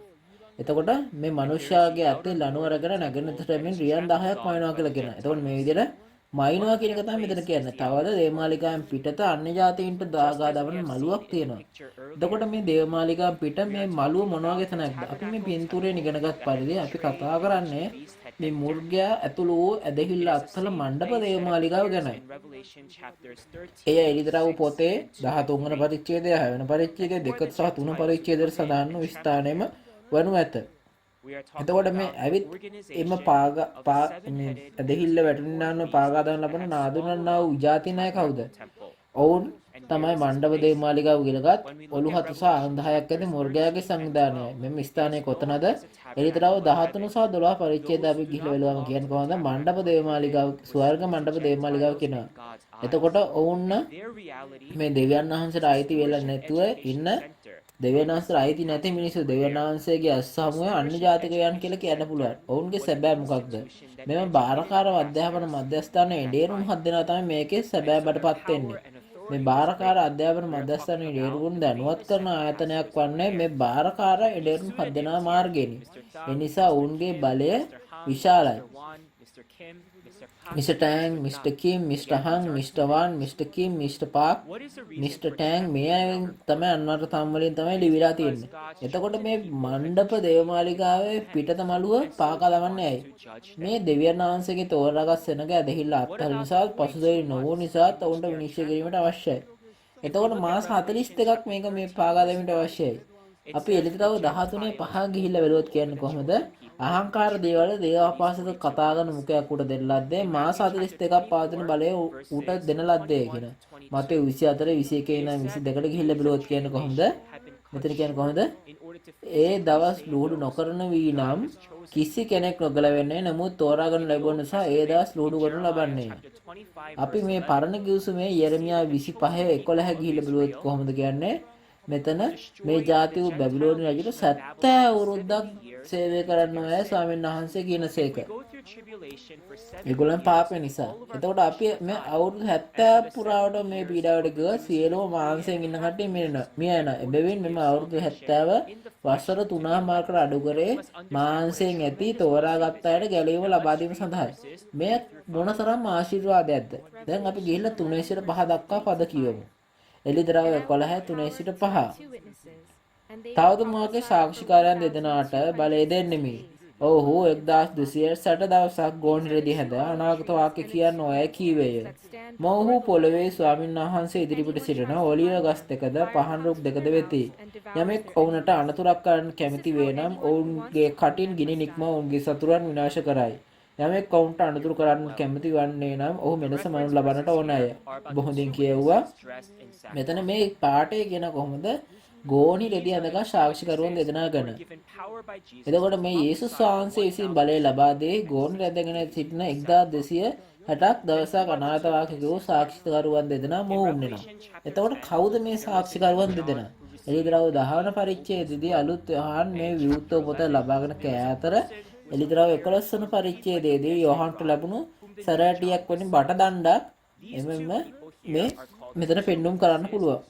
එතකොට මේ මිනිස්යාගේ අතේ ලණුව අරගෙන නැගෙනහිරට මෙන් රියන් 10ක් මයින්නවා කියලා කියනවා. එතකොට මේ විදිහට මයින්නවා කියන එක තමයි මෙතන කියන්නේ. තවද දේවමාලිකාවෙන් පිටත අන්‍ය ජාතීන්ට දාගා දවන මලුවක් තියෙනවා. එතකොට මේ දේවමාලිකාව පිට මේ මලුව මොන වගේ තැනක්ද? අපි මේ පින්තූරයෙන් ඉගෙනගත් පරිදි අපි කතා කරන්නේ මේ මුර්ගයා ඇතුළු වූ ඇදහිල්ල අත්හල මණ්ඩප දේවමාලිකාව ගැනයි. එය එළිදරව් පොතේ 13 වන පරිච්ඡේදය 6 වෙනි පරිච්ඡේදය 2 සහ 3 පරිච්ඡේදවල සඳහන් වූ ස්ථානෙම වනු ඇත. එතකොට මේ ඇවිත් එම මේ ඇදහිල්ල වැටෙනාන පාගාදන් ලබන නාදුනන්නා වූ විජාති නායක කවුද? ඔවුන් තමයි මණ්ඩප දේවමාලිකාව ගිලගත් ඔලු 7 සහ අං 10ක් ඇති මුර්ගයාගේ සංවිධානය. මෙම ස්ථානයේ කොතනද? එළිදරව් 13 සහ 12 පරිච්ඡේද අපි ගිහිල්ලා බලුවම කියන්නේ කොහොමද? මණ්ඩප දේවමාලිකාව ස්වර්ග මණ්ඩප දේවමාලිකාව කියනවා. එතකොට ඔවුන් මේ දෙවියන් වහන්සේට අයිති වෙලා නැතුව ඉන්න දෙවියන් වහන්සේට අයිති නැති මිනිස්සු දෙවියන් වහන්සේගේ අස්සමුවේ අන්‍ය ජාතිකයන් කියලා කියන්න පුළුවන්. ඔවුන්ගේ සැබෑ මොකක්ද? මෙම බාරකාර අධ්‍යාපන මධ්‍යස්ථානයේ ඉඩේරුම් 7 දෙනා තමයි මේකේ සැබෑ බඩපත් වෙන්නේ. මේ බාරකාර අධ්‍යාපන මධ්‍යස්ථානයේ ඉඩේරුම් දැනුවත් කරන ආයතනයක් වන්නේ මේ බාරකාර ඉඩේරුම් 7 දෙනා මාර්ගයෙනි. ඒ නිසා ඔවුන්ගේ බලය විශාලයි. Mr. Tang, Mr. Kim, Mr. Hang, Mr. Wan, Mr. Kim, Mr. Park, Mr. Tang මේ අයගෙන් තමයි අන්වර්ථ තම් වලින් තමයි ලිවිලා තියෙන්නේ. එතකොට මේ මණ්ඩප දේවමාලිකාවේ පිටත මළුව පාකා දමන්නේ ඇයි? මේ දෙවියන් වහන්සේගේ තෝරාගත් සෙනග ඇදහිල්ල අත්හල නිසා පසුදැවි නොවු නිසා ඔවුන්ට විනිශ්චය කිරීමට අවශ්‍යයි. එතකොට මාස 42ක් මේක මේ පාකා දැමීමට අවශ්‍යයි. අපි එළිතරව 13 5 ගිහිල්ලා බැලුවොත් කියන්නේ කොහොමද? අහංකාර දේවල් දේවාපාසක කතා කරන මුඛයක් උට දෙන්න ලද්දේ මාස 42ක් පවතින බලය උට දෙන ලද්දේ කියන. මතේ 24 21 ඉඳන් 22ට ගිහිල්ලා බැලුවොත් කියන්නේ කොහොමද? මෙතන කියන්නේ කොහොමද? ඒ දවස් ලුහුඩු නොකරන වී නම් කිසි කෙනෙක් නොගැලවෙන්නේ. නමුත් තෝරාගෙන ලැබුණ නිසා ඒ දවස් ලුහුඩු කරනු ලබන්නේ. අපි මේ පරණ කිව්සුමේ යෙරමියා 25 11 ගිහිල්ලා බැලුවොත් කොහොමද කියන්නේ? මෙතන මේ ජාතිව බැබිලෝනි රජුට 70 අවුරුද්දක් සේවය කරන්න ඕනේ ස්වාමීන් වහන්සේ කියනසේක. ඒගොල්ලන් පාපේ නිසා. එතකොට අපි මේ අවුරුදු 70 පුරාවට මේ පීඩාවට ගිය සියලුම මාංශයෙන් ඉන්න කට්ටිය මිය යනවා. එබැවින් මෙම අවුරුදු 70 වසර 3මාරකට අඩු කරේ මාංශයෙන් ඇති තෝරාගත් අයට ගැලවීම ලබා දීම සඳහායි. මේ මොනතරම් ආශිර්වාදයක්ද? දැන් අපි ගිහිල්ලා 3 සිට 5 දක්වා පද කියවමු. එළිදරව් 11 3 සිට 5. තවද මාගේ සාක්ෂිකාරයන් දෙදෙනාට බලය දෙන්නෙමි. ඔව්හු 1260 දවසක් ගෝණිරෙදි හැඳ අනාගත වාක්‍ය කියන්න ඔය කීවේය. මොව්හු පොළවේ ස්වාමීන් වහන්සේ ඉදිරිපිට සිටින ඔලිව ගස් දෙකද පහන් රුක් දෙකද වෙති. යමෙක් ඔවුන්ට අනතුරක් කරන්න කැමති වේ නම් ඔවුන්ගේ කටින් ගිනි නික්ම ඔවුන්ගේ සතුරන් විනාශ කරයි. යමෙක් ඔවුන්ට අනතුරු කරන්න කැමති වන්නේ නම් ඔහු මෙලෙස මරණ ලබන්නට ඕනය. බොහොඳින් කියවුවා. මෙතන මේ පාඩේ කියන කොහොමද? ගෝණි රෙදි අඳගා සාක්ෂිකරුවන් දෙදෙනා ගැන. එතකොට මේ යේසුස් වහන්සේ විසින් බලය ලබා දී ගෝණි රැඳගෙන සිටින 1260ක් දවසක් අනාථ වාක්‍යක වූ සාක්ෂිකරුවන් දෙදෙනා මොවුන් වෙනවා. එතකොට කවුද මේ සාක්ෂිකරුවන් දෙදෙනා? එළිදරව් 10 වන පරිච්ඡේදයේදී අලුත් යෝහන් මේ විවුර්ත පොත ලබාගෙන කෑ අතර එළිදරව් 11 වන පරිච්ඡේදයේදී යෝහන්ට ලැබුණු සැරෑටියක් වලින් බට දණ්ඩක් එමෙන්න මේ මෙතන පෙන්눔 කරන්න පුළුවන්.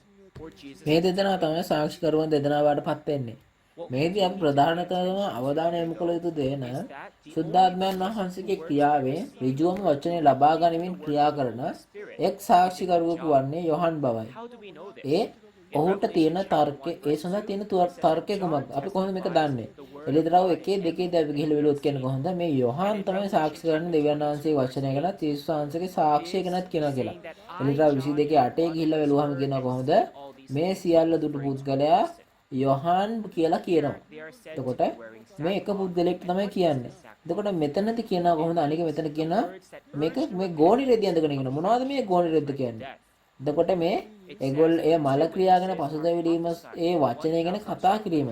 Lord Jesus මේ is දෙදෙනා telling තමයි සාක්ෂිකරුවන් දෙදෙනා බවට පත් වෙන්නේ. what we මේදී අපි need to ප්‍රධාන pay කරන attention අවධානය to, යොමු කළ යුතු though, දේ is නම් that the only සුද්ධාත්මයන් person who වහන්සේගේ works by ක්‍රියාවෙන් receiving ඍජුවම the වචනේ Holy ලබා Spirit, ගනිමින් the work ක්‍රියා of the කරන Holy Spirit, එක් is a good සාක්ෂිකරුවෙකු job. වන්නේ යොහන් බවයි. How do we know A this? In ඔහුට තියෙන Revelation chapter 1 ඒ verse සඳහා 2, තියෙන it says that තර්කය John කුමක්ද? අපි කොහොමද මේක testifies දන්නේ? the word of එළිදරව් God 1 in 2 every අපි ගිහිල්ලා place බලුවොත් he කියන්නේ කොහොමද? goes. මේ And යොහන් in තමයි Revelation සාක්ෂි කරන්නේ chapter දෙවියන් 22 වහන්සේගේ verse වචනය 8, ගැනත් යේසුස් වහන්සේගේ it සාක්ෂිය is ගැනත් කියනවා කියලා. saying that I, එළිදරව් John, 22 am 8 ගිහිල්ලා on this බලුවහම earth කියනවා and කොහොමද? saying all these මේ things, සියල්ල දුටු referring to one පුද්ගලයා person. යොහන් කියලා කියනවා. Here they are said to එතකොට be wearing මේ එක sackcloth. පුද්ගලෙක්ට And තමයි what is කියන්නේ. this sackcloth? එතකොට මෙතනදී කියනවා කොහොමද? අනික මෙතන The කියනවා words that මේක urge to මේ repent ගෝණි රෙදි ඇඳගෙන of ඉන්න. his මොනවද මේ ගෝණි රෙද්ද life කියන්නේ? death. එතකොට මේ It ඒගොල්ල says ඒ that මල two ක්‍රියා ගැන witnesses are පසුතැවිලීම prophesying A for වචනය ගැන 1,000 කතා කිරීම.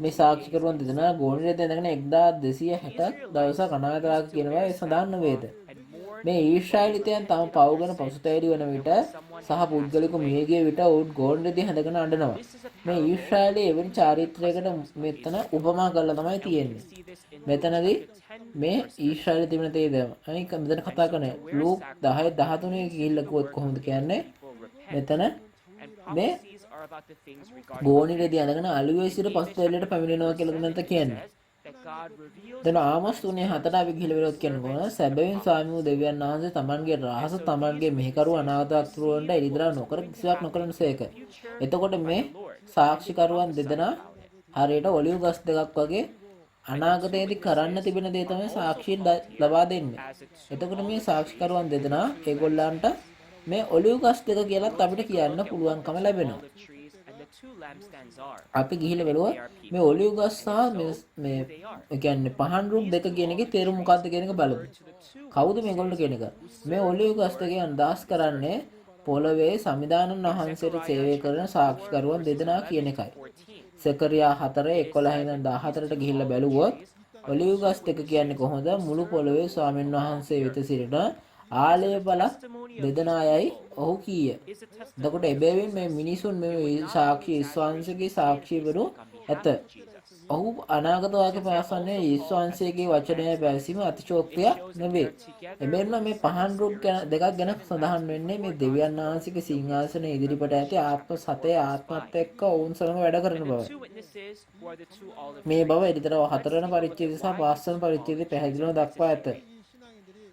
මේ 260 සාක්ෂිකරුවන් days. දෙදෙනා ගෝණි රෙද්ද ඇඳගෙන 1260ක් දවසක් අනාගතවාද කියනවා ඒ සඳහන් වේද. මේ ඊශ්‍රායලිතයන් තම පව් ගැන පසුතැවිලි වන විට සහ පුද්ගලික මියගිය විට ඔවුන් ගෝණි රෙදි හැඳගෙන අඬනවා. මේ ඊශ්‍රායලයේ එවැනි චාරිත්‍රයකට මෙතන උපමා කරලා තමයි තියෙන්නේ. මෙතනදී මේ ඊශ්‍රායලයේ තිබෙන තේදම. අනික මෙතන කතා කරන්නේ ලූක් 10:13 ගිහිල්ලා කිව්වොත් කොහොමද කියන්නේ? මෙතන මේ ගෝණි රෙදි අඳගෙන අලුවේ සිට පසුතැවිල්ලට පැමිණෙනවා කියලා තමයි කියන්නේ. දැන් ආමෝස් 3:4 අපි ගිහිල්ලා බලුවොත් කියනවා සැබවින් ස්වාමී වූ දෙවියන් වහන්සේ තමන්ගේ රහස තමන්ගේ මෙහෙකරු අනාගතවරුන්ට එළිදරව් නොකර කිසිවක් නොකරනසේක. එතකොට මේ සාක්ෂිකරුවන් දෙදෙනා හරියට ඔලිව් ගස් දෙකක් වගේ අනාගතයේදී කරන්න තිබෙන දේ තමයි සාක්ෂියෙන් ලබා දෙන්නේ. එතකොට මේ සාක්ෂිකරුවන් දෙදෙනා ඒගොල්ලන්ට මේ ඔලිව් ගස් දෙක කියලාත් අපිට කියන්න පුළුවන්කම ලැබෙනවා. අපි ගිහිල්ලා බලුවා මේ ඔලිව් ගස් සහ මේ කියන්නේ පහන් රුක් දෙක කියන එකේ තේරුම මොකක්ද කියන එක බලමු. කවුද මේගොල්ලෝ කියන එක? මේ ඔලිව් ගස් දෙකේ අදහස් කරන්නේ පොළවේ සමිදානන් වහන්සේට සේවය කරන සාක්ෂිකරුවන් දෙදෙනා කියන එකයි. සකරියා 4:11 ඉඳන් 14ට ගිහිල්ලා බැලුවොත් ඔලිව් ගස් දෙක කියන්නේ කොහොමද? මුළු පොළවේ ස්වාමීන් වහන්සේ වෙත සිටින ආලය බලක් දෙදෙනායයි ඔහු කීය. එතකොට එබැවින් මේ මිනිසුන් මේ සාක්ෂි විශ්වාසයේ සාක්ෂිවරු ඇත. ඔහු අනාගත වාක්‍ය ප්‍රාසන්නේ විශ්වාසයේ වචනය පැවසීම අතිශෝක්තියක් නෙවේ. එබැවින් මේ පහන් රුක් දෙකක් ගැන සඳහන් වෙන්නේ මේ දෙවියන් වහන්සේගේ සිංහාසනයේ ඉදිරිපට ඇති ආත්ම සතේ ආත්මත් එක්ක ඔවුන් සමග වැඩ කරන බව. මේ බව එදිතර 4 වෙනි පරිච්ඡේදය සහ 5 වෙනි පරිච්ඡේදය පැහැදිලිව දක්වා ඇත.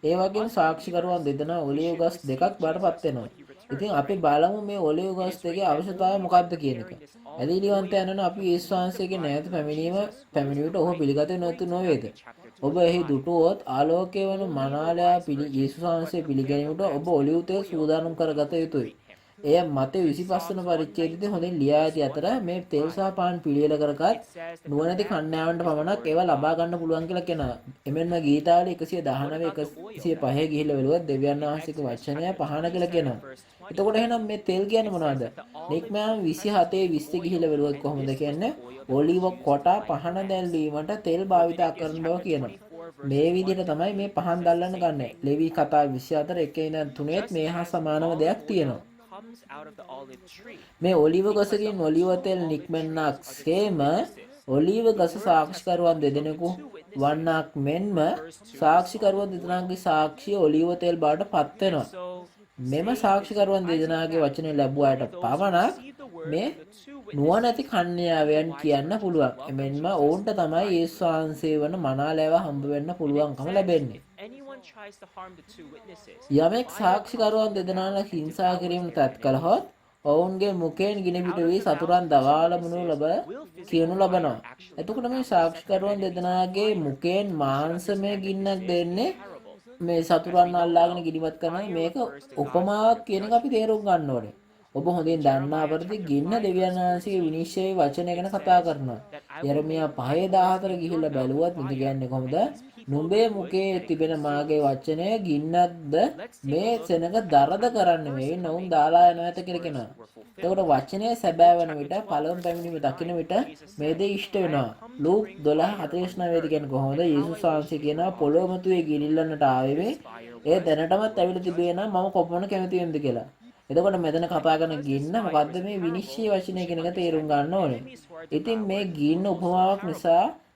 ඒ වගේම සාක්ෂිකරුවන් දෙදෙනා ඔලිව් ගස් දෙකක් බාටපත් වෙනවා. ඉතින් අපි බලමු මේ ඔලිව් ගස් දෙකේ අවශ්‍යතාවය මොකක්ද කියන එක. ඇදහිලිවන්තයන්වන අපි යේසුස් වහන්සේගේ නැවත පැමිණීමට ඔහු පිළිගත නොතු නොවේද? ඔබ එහි දුටුවොත් ආලෝකය වන මනාලයා යේසුස් වහන්සේ පිළිගැනීමට ඔබ ඔලිව් තෙල් සූදානම් කරගත යුතුයි. එය මතේ 25 වන පරිච්ඡේදයේ හොඳින් ලියා ඇති අතර මේ තෙල් සහ පාන් පිළියෙල කරගත් නුවණැති කන්‍යාවන්ට පමණක් ඒවා ලබා ගන්න පුළුවන් කියලා කියනවා. එමෙන්ම ගීතාවල 119 105 ගිහිල්ලා බලුවත් දෙවියන් වහන්සේගේ වචනය පහන කියලා කියනවා. එතකොට එහෙනම් මේ තෙල් කියන්නේ මොනවද? නික්මයන් 27 20 ගිහිල්ලා බලුවත් කොහොමද කියන්නේ? ඔලිව කොට පහන දැල්වීමට තෙල් භාවිත කරන බව කියනවා. මේ විදිහට තමයි මේ පහන් දැල්ලන්න ගන්න. ලෙවි කතා 24 1 ඉඳන් 3 මේ හා සමානම දෙයක් තියෙනවා. මේ ඔලිව ගසකින් ඔලිව තෙල් නික්මෙන්නක් සේම ඔලිව ගස සාක්ෂිකරුවන් දෙදෙනෙකු වන්නක් මෙන්ම සාක්ෂිකරුවන් දෙදෙනාගේ සාක්ෂිය ඔලිව තෙල් බවට පත් වෙනවා. මෙම සාක්ෂිකරුවන් දෙදෙනාගේ වචනේ ලැබුවාට පමණක් මේ නුවණැති කන්‍යාවයන් කියන්න පුළුවන්. එමෙන්ම ඔවුන්ට තමයි යේසුස් වහන්සේ වන මනාලයව හම්බ වෙන්න පුළුවන්කම ලැබෙන්නේ. යමෙක් සාක්ෂිකරුවන් දෙදෙනාලා හිංසා කිරීමට තත් කළහොත් ඔවුන්ගේ මුඛයෙන් ගිනි පිට වී සතුරන් දවාලමුණු කියනු ලබනවා. එතකොට මේ සාක්ෂිකරුවන් දෙදෙනාගේ මුඛයෙන් මාංශමය ගින්නක් දෙන්නේ මේ සතුරන් අල්ලාගෙන ගිනිපත් කරන මේක උපමාවක් කියන එක අපි තේරුම් ගන්න ඕනේ. ඔබ හොඳින් දන්නා පරිදි ගින්න දෙවියන් වහන්සේගේ විනිශ්චය වචනය ගැන කතා කරනවා. යර්මියා 5:14 ගිහිල්ලා බැලුවත් මෙතන කියන්නේ කොහොමද? නුඹේ මුඛයේ තිබෙන මාගේ වචනය ගින්නක්ද මේ සෙනඟ දරද කරන්නේ මේ නවුන් දාලා යන ඇත කියලා කියනවා. එතකොට වචනය සැබෑ වන විට පළවෙනි පැමිණීම දකින්න විට මේ දේ ඉෂ්ට වෙනවා. ලූක් 12:49 කියන්නේ කොහොමද? යේසුස් වහන්සේ කියනවා පොළොව මතුවේ ගිලිල්ලන්නට ආවේ ඒ දැනටමත් ඇවිල්ලා තිබේ නම් මම කොපමණ කැමති වෙනද කියලා. එතකොට මෙතන කතා කරන ගින්න මොකද්ද මේ විනිශ්චය වචනය කියන එක තේරුම් ගන්න ඕනේ. ඉතින් මේ ගින්න උපමාවක් නිසා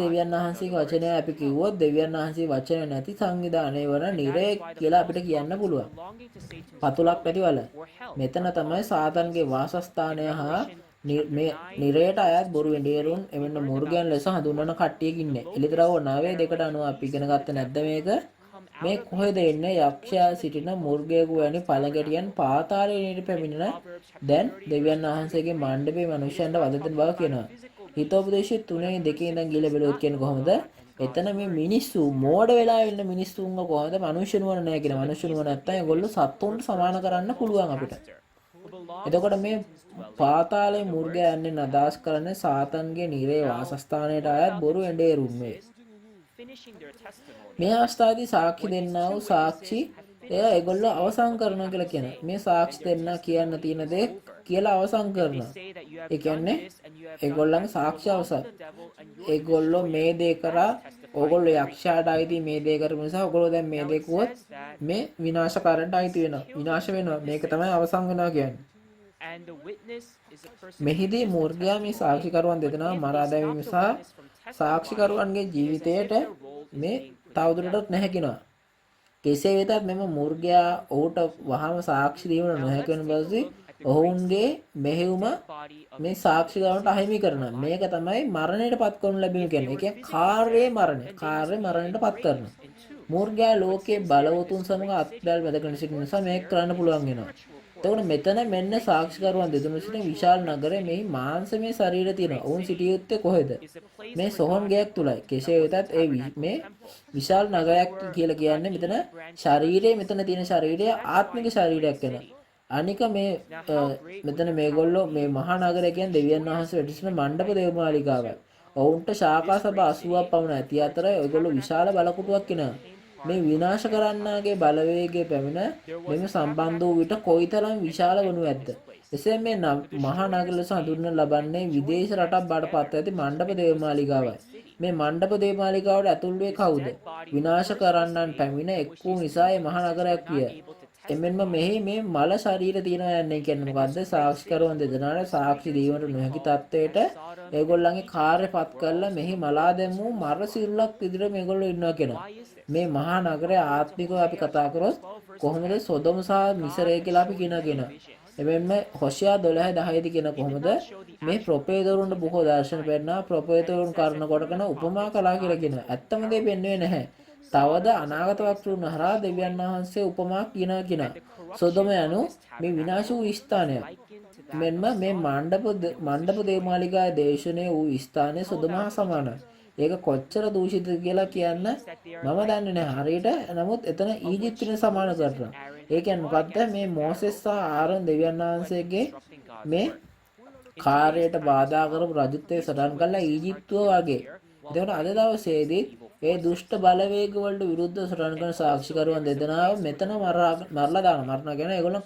දෙවියන් වහන්සේගේ වචනය අපි කිව්වොත් දෙවියන් වහන්සේ වචන නැති සංවිධානය වන නිරය කියලා අපිට කියන්න පුළුවන්. පතුලක් නැති වල. මෙතන තමයි සාතන්ගේ වාසස්ථානය හා මේ නිරයට අයත් බොරු වෙඬේරුන් එමෙන්න මුර්ගයන් ලෙස හඳුන්වන කට්ටියක ඉන්නේ. එළිදරව් 9:2 අනුව අපි ඉගෙන ගත්තේ නැද්ද මේක? මේ කොහෙද එන්නේ යක්ෂයා සිටින මුර්ගයෙකු වැනි පළඟැටියන් පාතාලයට පැමිණෙන දැන් දෙවියන් වහන්සේගේ මණ්ඩපේ මනුෂ්‍යයන්ට වද දෙන බව කියනවා. හිතෝපදේශය 3:2 ඉඳන් ගිල බැලුවොත් කියන්නේ කොහොමද? එතන මේ මිනිස්සු මෝඩ වෙලා ඉන්න මිනිස්සුන්ව කොහොමද මනුෂ්‍ය නුවණ නැහැ කියන මනුෂ්‍ය නුවණ නැත්තම් ඒගොල්ලෝ සත්තුන්ට සමාන කරන්න පුළුවන් අපිට. එතකොට මේ පාතාලයේ මුර්ගයා යන්නේ නදාස් කරන්නේ සාතන්ගේ නිරේ වාසස්ථානයට අයත් බොරු එඬේරුම් මේ. මේ අවස්ථාවේදී සාක්ෂි දෙන්නා වූ සාක්ෂි එයා ඒගොල්ලෝ අවසන් කරනවා කියලා කියනවා. මේ සාක්ෂි දෙන්නා කියන්න තියෙන දේ කියලා අවසන් කරනවා. ඒ කියන්නේ ඒගොල්ලන්ගේ සාක්ෂි අවසන්. ඒගොල්ලෝ මේ දේ කරා ඕගොල්ලෝ යක්ෂයාට අයිති මේ දේ කරපු නිසා ඕගොල්ලෝ දැන් මේ දේ කිව්වොත් මේ විනාශකාරයන්ට අයිති වෙනවා. විනාශ වෙනවා. මේක තමයි අවසන් වෙනවා කියන්නේ. මෙහිදී මුර්ගයා මේ සාක්ෂිකරුවන් දෙදෙනා මරා දැමීම සහ සාක්ෂිකරුවන්ගේ ජීවිතයට මේ තවදුරටත් නැහැකිනවා. කෙසේ වෙතත් මෙම මුර්ගයා ඔහුට වහාම සාක්ෂි දීමට නොහැකි වෙන පස්සේ ඔවුන්ගේ මෙහෙයුම මේ සාක්ෂිකරුවන්ට අහිමි කරනවා. මේක තමයි මරණයට පත් කරනු ලැබීම කියන්නේ. ඒ කියන්නේ කාර්ය මරණය. කාර්ය මරණයට පත් කරනවා. මුර්ගයා ලෝකයේ බලවතුන් සමග අත්දැල් වැදගෙන සිටින නිසා මේක කරන්න පුළුවන් වෙනවා. එතකොට මෙතන මෙන්න සාක්ෂිකරුවන් දෙතුන් සිටින විශාල නගරයේ මේ මාංශමය ශරීරය තියෙනවා. ඔවුන් සිටිය යුත්තේ කොහෙද? මේ සොහොන් ගයක් තුලයි. කෙසේ වෙතත් මේ විශාල නගරයක් කියලා කියන්නේ මෙතන ශරීරය මෙතන තියෙන ශරීරය ආත්මික ශරීරයක් වෙනවා. අනික මේ මෙතන මේගොල්ලෝ මේ මහා නගරය කියන්නේ දෙවියන් වහන්සේ වැඩ සිටින මණ්ඩප දේවමාලිකාවයි. ඔවුන්ට ශාඛා සභා 80ක් පමණ ඇති අතර ඒගොල්ලෝ විශාල බලකොටුවක් වෙනවා. මේ විනාශ කරන්නාගේ බලවේගයේ පැමිණ මෙම සම්බන්ධ වූ විට කොයිතරම් විශාල වනු ඇද්ද. එසේ මේ මහා නගර ලෙස හඳුන්වනු ලබන්නේ විදේශ රටක් බවට පත් ඇති මණ්ඩප දේවමාලිකාවයි. මේ මණ්ඩප දේවමාලිකාවට ඇතුල් වේ කවුද? විනාශ කරන්නන් පැමිණ එක් වූ නිසා මේ මහා නගරයක් විය. එමෙන්ම මෙහි මේ මල ශරීර තියෙනවා යන්නේ කියන්නේ මොකද්ද? සාක්ෂිකරුවන් දෙදෙනාට සාක්ෂි දීමට නොහැකි තත්ත්වයට ඒගොල්ලන්ගේ කාර්යපත් කරලා මෙහි මලා දැමූ මර සිරුරක් විදිහට මේගොල්ලෝ ඉන්නවා කියනවා. මේ මහා නගරයේ ආත්මිකව අපි කතා කරොත් කොහොමද සොදොම සහ මිසරය කියලා අපි කියනවා. එමෙන්න හොෂියා 12:10 දී කියන කොහොමද මේ ප්‍රොපේතවරුන්ට බොහෝ දර්ශන පෙන්නා ප්‍රොපේතවරුන් කරන කොටගෙන උපමා කළා කියලා කියනවා. ඇත්තම දේ පෙන්වෙන්නේ නැහැ. තවද අනාගත වස්තුන් හරහා දෙවියන් වහන්සේ උපමා කියනවා. සොදොම යනු මේ විනාශ වූ ස්ථානය. මෙන්න මේ මණ්ඩප දේවමාලිකාවේ දේශනේ වූ ස්ථානයේ සොදොම හා සමානයි. ඒක කොච්චර දූෂිතද කියලා කියන්න මම දන්නේ නැහැ හරියට. නමුත් එතන ඊජිප්තුනේ සමාන කරනවා. ඒ කියන්නේ මොකද්ද? මේ මෝසෙස් සහ ආරෝන් දෙවියන් වහන්සේගේ මේ කාර්යයට බාධා කරපු රජත්වයේ සටන් කළා ඊජිප්තුව වගේ. එතකොට අද දවසේදී ඒ දුෂ්ට බලවේග වලට විරුද්ධව සටන් කරන සාක්ෂිකරුවන් දෙදෙනාව මෙතන මරලා දානවා. මරනවා කියන්නේ ඒගොල්ලෝ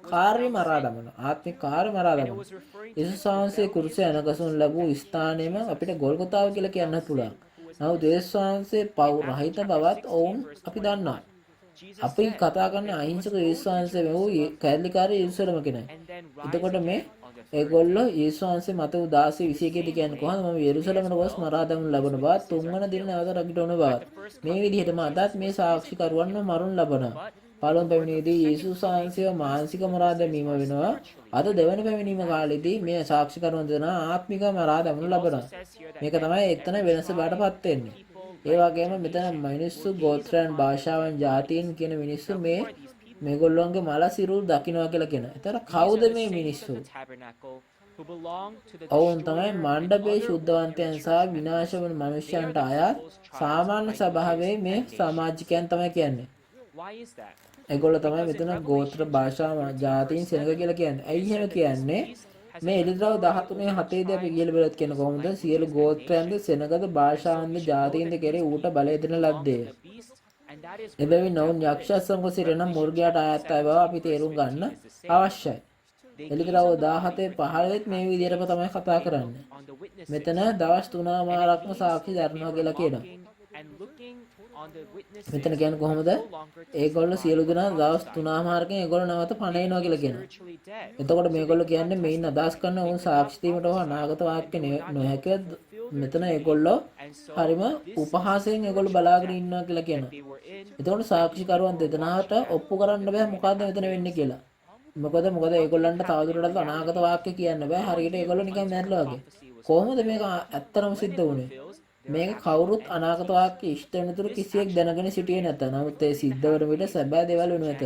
කාර්ය මරා දමනවා. ආත්මික කාර්ය මරා දමනවා. යේසුස් වහන්සේ කුරුසය අනගසුන් ලැබූ ස්ථානයම අපිට ගොල්ගොතාව කියලා කියන්න පුළුවන්. නමුත් යේසුස් වහන්සේ පව් රහිත බවත් ඔවුන් අපි දන්නවා. අපි කතා කරන අහිංසක යේසුස් වහන්සේ වූ කැලණිකාරී යෙරුසලම කෙනයි. එතකොට මේ ඒගොල්ලෝ යේසුස් වහන්සේ මතක 16:21 දී කියන්නේ කොහොමද මම යෙරුසලමට ගොස් මරා දමනු ලබන බවත් තුන්වන දින නැවත රකිට වන බවත් මේ විදිහටම අදත් මේ සාක්ෂිකරුවන්ව මරුන් ලබනවා. පළමු පැමිණීමේදී යේසුස් වහන්සේව මානසික මරා දැමීම වෙනවා. අද දෙවන පැමිණීම කාලෙදී මේ සාක්ෂිකරුවන් දෙනා ආත්මික මරා දමනු ලබනවා. මේක තමයි එතන වෙනස බාටපත් වෙන්නේ. ඒ වගේම මෙතන මිනිස්සු ගෝත්‍රයන් භාෂාවන් ජාතීන් කියන මිනිස්සු මේගොල්ලෝන්ගේ මල සිරුර දකින්නවා කියලා කියනවා. ඒතර කවුද මේ මිනිස්සු? ඔවුන් තමයි මණ්ඩපයේ ශුද්ධවන්තයන් සහ විනාශ වන මනුෂ්‍යයන්ට අයත් සාමාන්‍ය ස්වභාවයේ මේ සමාජිකයන් තමයි කියන්නේ. ඒගොල්ලෝ තමයි මෙතන ගෝත්‍ර භාෂා ජාතීන් සෙනග කියලා කියන්නේ. ඇයි එහෙම කියන්නේ? මේ එළිදරව් 13:7 දී අපි කියලා බලත් කියන කොහොමද සියලු ගෝත්‍රයන්ද සෙනගද භාෂාවන්ද ජාතීන්ද කෙරේ ඌට බලය දෙන ලද්දේ. එබැවින් ඔවුන් යක්ෂ සංඝ සිරෙන මුර්ගයාට අයත් අය බව අපි තේරුම් ගන්න අවශ්‍යයි. එළිදරව් 17:15 මේ විදිහටම තමයි කතා කරන්නේ. මෙතන දවස් 3මාරක්ම සාක්ෂි දරනවා කියලා කියනවා. මෙතන කියන්නේ කොහොමද? ඒගොල්ලෝ සියලු දෙනා දවස් 3මාරකින් ඒගොල්ලෝ නැවත පණ එනවා කියලා කියනවා. එතකොට මේගොල්ලෝ කියන්නේ මේන් අදහස් කරන උන් සාක්ෂි දීමට හෝ අනාගත වාක්‍ය නොහැකිව මෙතන ඒගොල්ලෝ හරිම උපහාසයෙන් ඒගොල්ලෝ බලාගෙන ඉන්නවා කියලා කියනවා. එතකොට සාක්ෂිකරුවන් දෙදෙනාට ඔප්පු කරන්න බෑ මොකද්ද මෙතන වෙන්නේ කියලා. මොකද ඒගොල්ලන්ට තවදුරටත් අනාගත වාක්‍ය කියන්න බෑ. හරියට ඒගොල්ලෝ නිකන් මැරලා වගේ. කොහොමද මේක ඇත්තටම සිද්ධ වුනේ? මේක කවුරුත් අනාගත වාක්‍ය ඉෂ්ට වෙනතුරු කිසියෙක් දැනගෙන සිටියේ නැත. නමුත් ඒ සිද්ධ වන විට සැබෑ දේවල් වනු ඇත.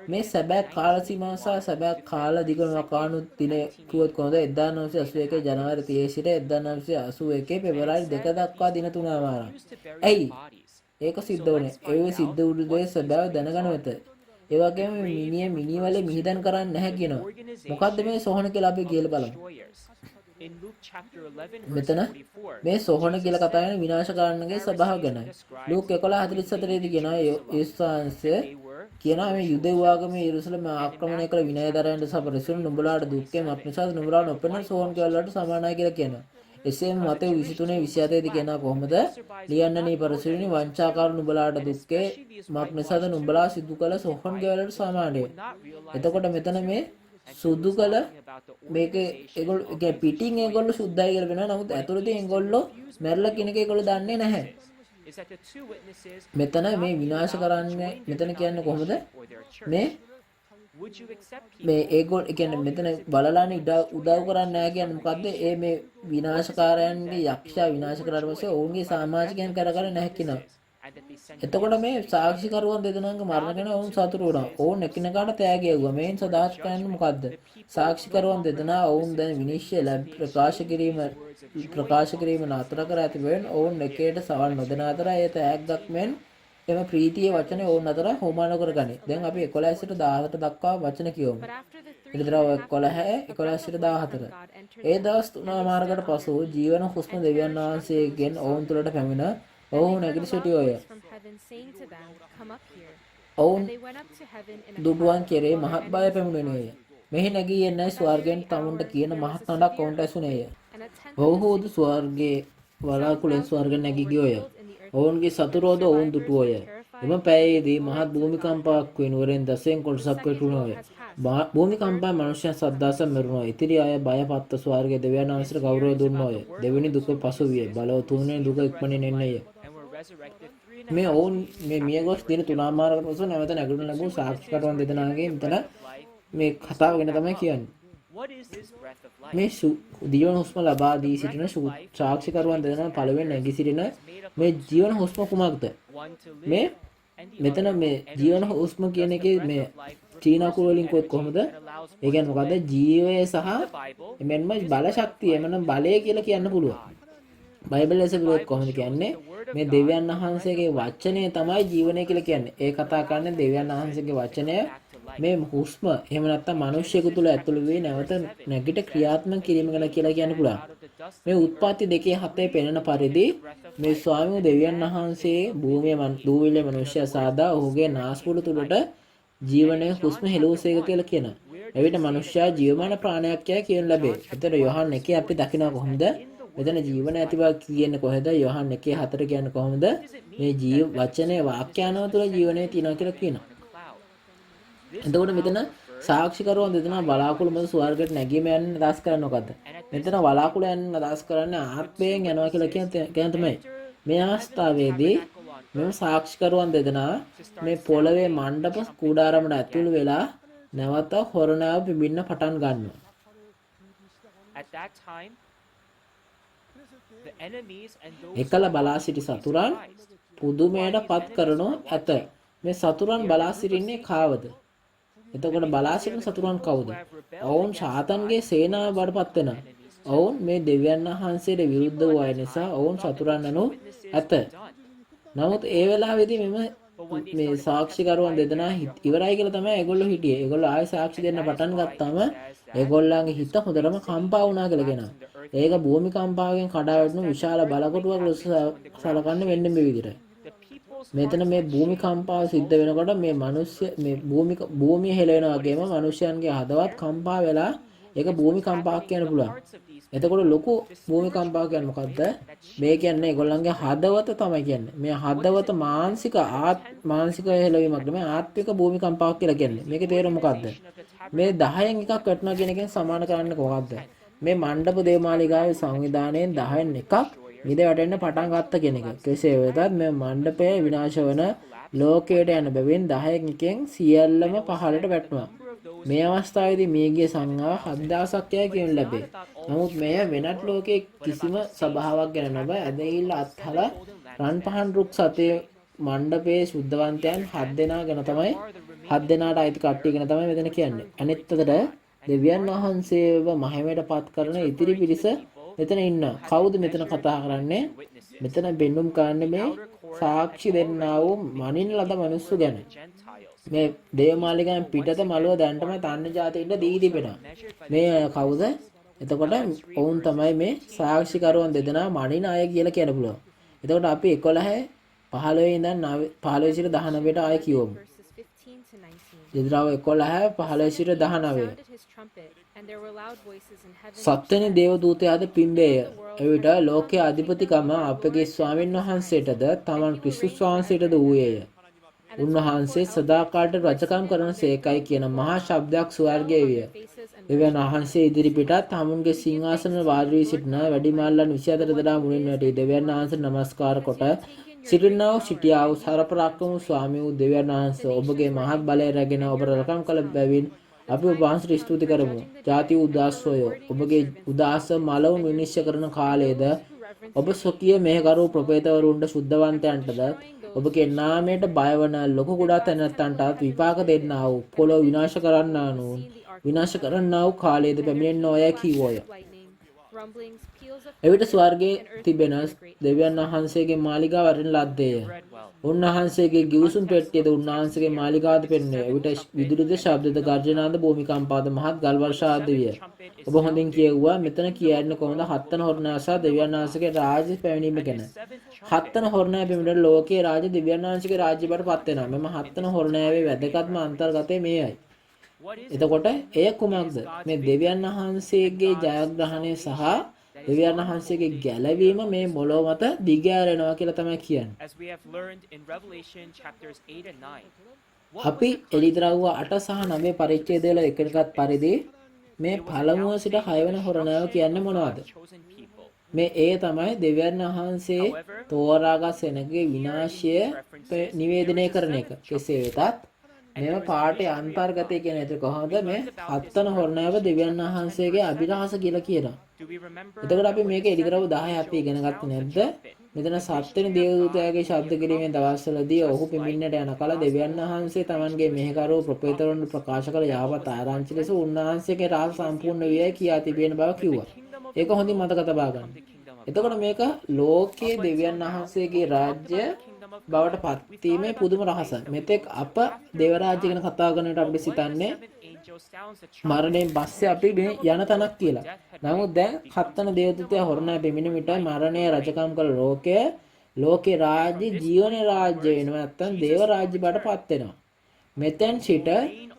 මේ සැබෑ කාල සීමාව සහ සැබෑ කාල දිගම කාණු දින කිව්වොත් කොහොමද 1981 ජනවාරි 30 සිට 1981 පෙබරවාරි 2 දක්වා දින 3මාරක්. ඇයි ඒක සිද්ධ වුනේ? ඒ සිද්ධ වූ දේ සැබෑව දැනගන්න ඇත. ඒ වගේම මිනිය වලේ මිහිදන් කරන්නේ නැහැ කියනවා. මොකද්ද මේ සෝහන කියලා අපි කියලා බලමු. මෙතන මේ සෝහන කියලා කතා කරන විනාශ කරන්නගේ ස්වභාව ගැනයි. ලූක් 11:44 දී කියනවා යේසුස්වහන්සේ කියනවා මේ යුදෙව් ආගමේ යෙරුසලම ආක්‍රමණය කළ විනයදරයන්ට සපරිසුණු නුඹලාට දුක්ඛේ මත් නිසා නුඹලා නොපෙනෙන සෝහන් කෙවලට සමානයි කියලා කියනවා. එසේම මතේ 23:27 දී කියනවා කොහොමද? ලියන්නනී පරිසුණි වංචාකාර නුඹලාට දුක්ඛේ මත් නිසා නුඹලා සිදු කළ සෝහන් කෙවලට සමානයි. එතකොට මෙතන මේ සුදු කළ මේක ඒගොල්ලෝ පිටින් ඒගොල්ලෝ සුද්ධයි කියලා වෙනවා. නමුත් ඇතුළතින් ඒගොල්ලෝ මැරලා කෙනෙක් ඒගොල්ලෝ දන්නේ නැහැ. මෙතන මේ විනාශ කරන්නේ මෙතන කියන්නේ කොහොමද? මේ ඒගොල්ලෝ කියන්නේ මෙතන බලලානේ උදව් කරන්නේ නැහැ කියන්නේ මොකද්ද? ඒ මේ විනාශකාරයන්ගේ යක්ෂයා විනාශ කරලා පස්සේ ඔවුන්ගේ සමාජිකයන් කරගන්න නැහැ කියනවා. එතකොට මේ සාක්ෂිකරුවන් දෙදෙනාගේ මරණ ගැන ඔවුන් සතුටු වුණා. ඔවුන් එකිනෙකාට තෑගි යවුවා. මේන් සදාස් කියන්නේ මොකද්ද? සාක්ෂිකරුවන් දෙදෙනා ඔවුන් දැන් විනිශ්චය ප්‍රකාශ කිරීම නතර කර ඇති වෙන ඔවුන් එකේට සවන් නොදෙන අතර ඒ තෑග්ගක් මෙන් එම ප්‍රීතියේ වචනේ ඔවුන් අතර හොමාන කරගනි. දැන් අපි 11 සිට 17 දක්වා වචන කියවමු. ඉතින් 11 සිට 14. ඒ දවස් 3 මාර්ගකට පසු ජීවන හුස්ම දෙවියන් වහන්සේගෙන් ඔවුන් තුළට පැමිණ ඔවුන් නැගිට සිටියෝය. ඔවුන් දුඩුවන් කෙරේ මහත් බය පැමිණෙනේය. මෙහි නැගී එන්නයි ස්වර්ගයෙන් තමුන්ට කියන මහත් හඬක් ඔවුන්ට ඇසුනේය. ඔවුහුද ස්වර්ගයේ වලාකුළෙන් ස්වර්ගයෙන් නැගී ගියෝය. ඔවුන්ගේ සතුරෝද ඔවුන් දුටුවෝය. එම පැයේදී මහත් භූමිකම්පාවක් වෙනුවරෙන් දසයෙන් කොටසක් වැටුණෝය. භූමිකම්පාව මනුෂ්‍යයන් සද්දාසම් මෙරුණා. ඉතිරි අය බයපත්ව ස්වර්ගයේ දෙවියන් වහන්සේට ගෞරව දුන්නෝය. දෙවෙනි දුක පසු විය. බලව තුන්වෙනි දුක ඉක්මනින් එන්නේය. මේ ඔවුන් මේ මියගොස් දින 3මාරකට පසු නැවත නැගිටින ලැබූ සාක්ෂිකරුවන් දෙදෙනාගේ මෙතන මේ කතාව ගැන තමයි කියන්නේ. මේ ජීවන හුස්ම ලබා දී සිටින සාක්ෂිකරුවන් දෙදෙනා පළවෙනි නැගී සිටින මේ ජීවන හුස්ම කුමක්ද? මේ මෙතන මේ ජීවන හුස්ම කියන එකේ මේ චීන අකුර වලින් කොහොමද කොහොමද? ඒ කියන්නේ මොකද්ද? ජීවය සහ එමෙන්ම බල ශක්තිය එමනම් බලය කියලා කියන්න පුළුවන්. බයිබල් එකේ විදිහට කොහොමද කියන්නේ? මේ දෙවියන් වහන්සේගේ වචනය තමයි ජීවනය කියලා කියන්නේ. ඒ කතා කරන්නේ දෙවියන් වහන්සේගේ වචනය මේ හුස්ම එහෙම නැත්නම් මිනිස්සෙකු තුළ ඇතුළු වී නැවත නැගිට ක්‍රියාත්මක කිරීම ගැන කියලා කියන්න පුළුවන්. මේ උත්පත්ති 2:7 පෙනෙන පරිදි මේ ස්වාමීන් දෙවියන් වහන්සේ භූමියේ දූවිලි මිනිස්සයා සාදා ඔහුගේ නාස්පුඩු තුළට ජීවනයේ හුස්ම හෙළුවසේක කියලා කියනවා. එවිට මිනිස්සයා ජීවමාන ප්‍රාණයක් කියලා කියන ලැබේ. එතන යොහන් 1 අපි දකිනවා කොහොමද? මෙතන ජීවන ඇති බව කියන්නේ කොහෙද? යොහන් 1:4 කියන්නේ කොහොමද? මේ ජීව වචනේ වාක්‍යානව තුළ ජීවනයේ තියෙනවා කියලා කියනවා. එතකොට මෙතන සාක්ෂිකරුවන් දෙදෙනා බලාකුළු මත ස්වර්ගයට නැගීම යන අදහස් කරන්නේ මොකද්ද? මෙතන බලාකුළු යන අදහස් කරන්නේ ආත්මයෙන් යනවා කියලා කියන තමයි. මේ අවස්ථාවේදී මෙම සාක්ෂිකරුවන් දෙදෙනා මේ පොළවේ මණ්ඩප කුඩාරමට ඇතුළු වෙලා නැවත හොරණාව පිඹින්න පටන් ගන්නවා. එකල බලා සිටි සතුරන් පුදුමයට පත් කරනු ඇත. මේ සතුරන් බලා සිටින්නේ කාවද? එතකොට බලා සිටින සතුරන් කවුද? ඔවුන් ශාතන්ගේ සේනාව බඩපත් වෙනවා. ඔවුන් මේ දෙවියන් වහන්සේට විරුද්ධ වූ අය නිසා ඔවුන් සතුරන් අනු ඇත. නමුත් ඒ වෙලාවේදී මේ සාක්ෂිකරුවන් දෙදෙනා ඉවරයි කියලා තමයි ඒගොල්ලෝ හිටියේ. ඒගොල්ලෝ ආයෙ සාක්ෂි දෙන්න පටන් ගත්තාම ඒගොල්ලන්ගේ හිත හොඳටම කම්පා වුණා කියලා කියනවා. ඒක භූමි කම්පාවකින් කඩා වැටුණු විශාල බලකොටුවක් ලෙස සලකන්න වෙන්නේ මේ විදිහට. මෙතන මේ භූමි කම්පාව සිද්ධ වෙනකොට මේ මිනිස්සු මේ භූමිය හෙලවෙනා වගේම මිනිස්යන්ගේ හදවත් කම්පා වෙලා ඒක භූමි කම්පාවක් කියන්න පුළුවන්. එතකොට ලොකු භූමි කම්පාවක් කියන්නේ මොකද්ද? මේ කියන්නේ ඒගොල්ලන්ගේ හදවත තමයි කියන්නේ. මේ හදවත මානසික හෙලවීමක් නෙමෙයි ආත්මික භූමි කම්පාවක් කියලා කියන්නේ. මේකේ තේරුම මොකද්ද? මේ 10න් එකක් වැටෙනවා කියන එකෙන් සමාන කරන්නේ කොහොමද? මේ මණ්ඩප දේවාලිකාවේ සංවිධානයෙන් 10න් එකක් මිද වැටෙන්න පටන් ගත්ත කෙනෙක්. කෙසේ වෙතත් මේ මණ්ඩපය විනාශ වන ලෝකයට යන බැවින් 10න් එකෙන් සියල්ලම පහළට වැටෙනවා. මේ අවස්ථාවේදී මියගිය සංඝයා 7000ක් යයි කියනු ලැබේ. නමුත් මෙය වෙනත් ලෝකයේ කිසිම සභාවක් ගැන නොව ඇදහිල්ල අත්හලා රන් පහන් රුක් සතේ මණ්ඩපයේ සුද්ධවන්තයන් 7 දෙනා ගැන තමයි 7 දෙනාට අයිති කට්ටිය ගැන තමයි මෙතන කියන්නේ. අනිත් අතට දෙවියන් වහන්සේව මහිමයට පත් කරන ඉතිරි පිරිස මෙතන ඉන්නවා. කවුද මෙතන කතා කරන්නේ? මෙතන බෙන්නුම් කරන්නේ මේ සාක්ෂි දෙන්නා වූ මනින් ලද මිනිස්සු ගැන. මේ දේවමාලිගාවෙන් පිටත මළුව දැන්ටම තන්න ජාතියින්ට දී තිබෙනවා. මේ කවුද? එතකොට ඔවුන් තමයි මේ සාක්ෂිකරුවන් දෙදෙනා මනින අය කියලා කියන්න පුළුවන්. එතකොට අපි 11 15 ඉඳන් 15 සිට 19ට ආය කියවමු. verses 15 to 19. ඉදිරියව 11 15 සිට 19. Sounded his trumpet, and there were loud voices in heaven. සත්වෙනි දේවදූතයාද පිම්බේය. එවිට ලෝකයේ අධිපතිකම අපගේ ස්වාමීන් වහන්සේටද තමන් ක්‍රිස්තුස් වහන්සේටද වූයේය. උන්වහන්සේ සදාකාලට රජකම් කරන සේකයි කියන මහා ශබ්දයක් ස්වර්ගයේ විය. දෙවියන් වහන්සේ ඉදිරිපිටත් හමුන්ගේ සිංහාසන වාඩි වී සිටින වැඩිමහල්ලන් 24 දෙනා මුලින් වැටි දෙවියන් වහන්සේට නමස්කාර කොට සිටිනා වූ සිටියා වූ සරපරාක්‍රම ස්වාමී වූ දෙවියන් වහන්සේ ඔබගේ මහත් බලය රැගෙන ඔබ රැකම් කළ බැවින් අපි ඔබ වහන්සේට ස්තුති කරමු. ජාති උදාස්සෝය ඔබගේ උදාස මලවුන් විනිශ්චය කරන කාලයේද ඔබ සොකිය මෙහෙකරු ප්‍රොපේතවරුන්ට සුද්ධවන්තයන්ටද ඔබගේ නාමයට බයවන ලොකු කුඩා තැනැත්තන්ටත් විපාක දෙන්නා වූ පොළොව විනාශ කරන්නා වූ කාලයේද පැමිණෙන්න ඔය කීවෝය. Rumblings, peals of එවිට ස්වර්ගයේ තිබෙන දෙවියන් වහන්සේගේ මාලිගාව වරින් ලද්දේය. උන්වහන්සේගේ ගිවිසුම් පෙට්ටියද උන්වහන්සේගේ මාලිගාවද පෙන්නේ. එවිට විදුලිද ශබ්දද ගර්ජනාද භූමිකම්පාද මහත් ගල් වර්ෂාද විය. ඔබ හොඳින් කියුවා මෙතන කියන්නේ කොහොමද හත්වන හොරණාසා දෙවියන් වහන්සේගේ රාජ්‍ය පැමිණීම ගැන. හත්වන හොරණාව පැමිණෙන ලෝකයේ රාජ්‍ය දෙවියන් වහන්සේගේ රාජ්‍ය බවට පත් වෙනවා. මෙම හත්වන හොරණාවේ වැදගත්ම අන්තර්ගතය මේයි. එතකොට එය කුමක්ද? මේ දෙවියන් වහන්සේගේ ජයග්‍රහණය සහ දෙවියන් වහන්සේගේ ගැලවීම මේ මොළොව මත දිගෑරෙනවා කියලා තමයි කියන්නේ. As we have learned in Revelation chapters 8 and 9. අපි එළිදරව්ව 8 සහ 9 පරිච්ඡේදවල එකකට පරිදි මේ පළමුව සිට 6 වෙනි හොරණාව කියන්නේ මොනවද? Chosen people. මේ ඒ තමයි දෙවියන් වහන්සේ තෝරාගත් සෙනගේ විනාශය නිවේදනය කරන එක. කෙසේ වෙතත් මෙම පාඩේ අන්තර්ගතය කියන එක කොහොමද මේ හත්වන හොරණාව දෙවියන් වහන්සේගේ අභිරහස කියලා කියනවා. Do we remember එතකොට අපි මේක එළිදරව් 10 අපි ඉගෙන ගත්තේ නැද්ද? මෙතන සත්වෙනි දේවදූතයාගේ ශබ්ද කිරීමේ දවස්වලදී ඔහු පිඹින්නට යන කල දෙවියන් වහන්සේ තමන්ගේ මෙහෙකරුවෝ ප්‍රොපේතවරුන් ප්‍රකාශ කළ යාවත් ආරංචි ලෙස උන්වහන්සේගේ රාජ සම්පූර්ණ වියයි කියා තිබෙන බව කිව්වා. ඒක හොඳින් මතක තබා ගන්න. එතකොට මේක ලෝකයේ දෙවියන් වහන්සේගේ රාජ්‍ය බවට පත්වීමේ පුදුම රහස. මෙතෙක් අප දේව රාජ්‍ය ගැන කතා කරනකොට අපිට සිතන්නේ මරණයෙන් පස්සේ අපි මේ යන තැනක් කියලා. නමුත් දැන් හත්වන දේවදූතයා හොරණා පෙමිණ විට මරණය රජකම් කළ ලෝකේ රාජ්‍ය ජීවන රාජ්‍ය වෙනවා නැත්නම් දේව රාජ්‍ය බවට පත් වෙනවා. මෙතෙන් සිට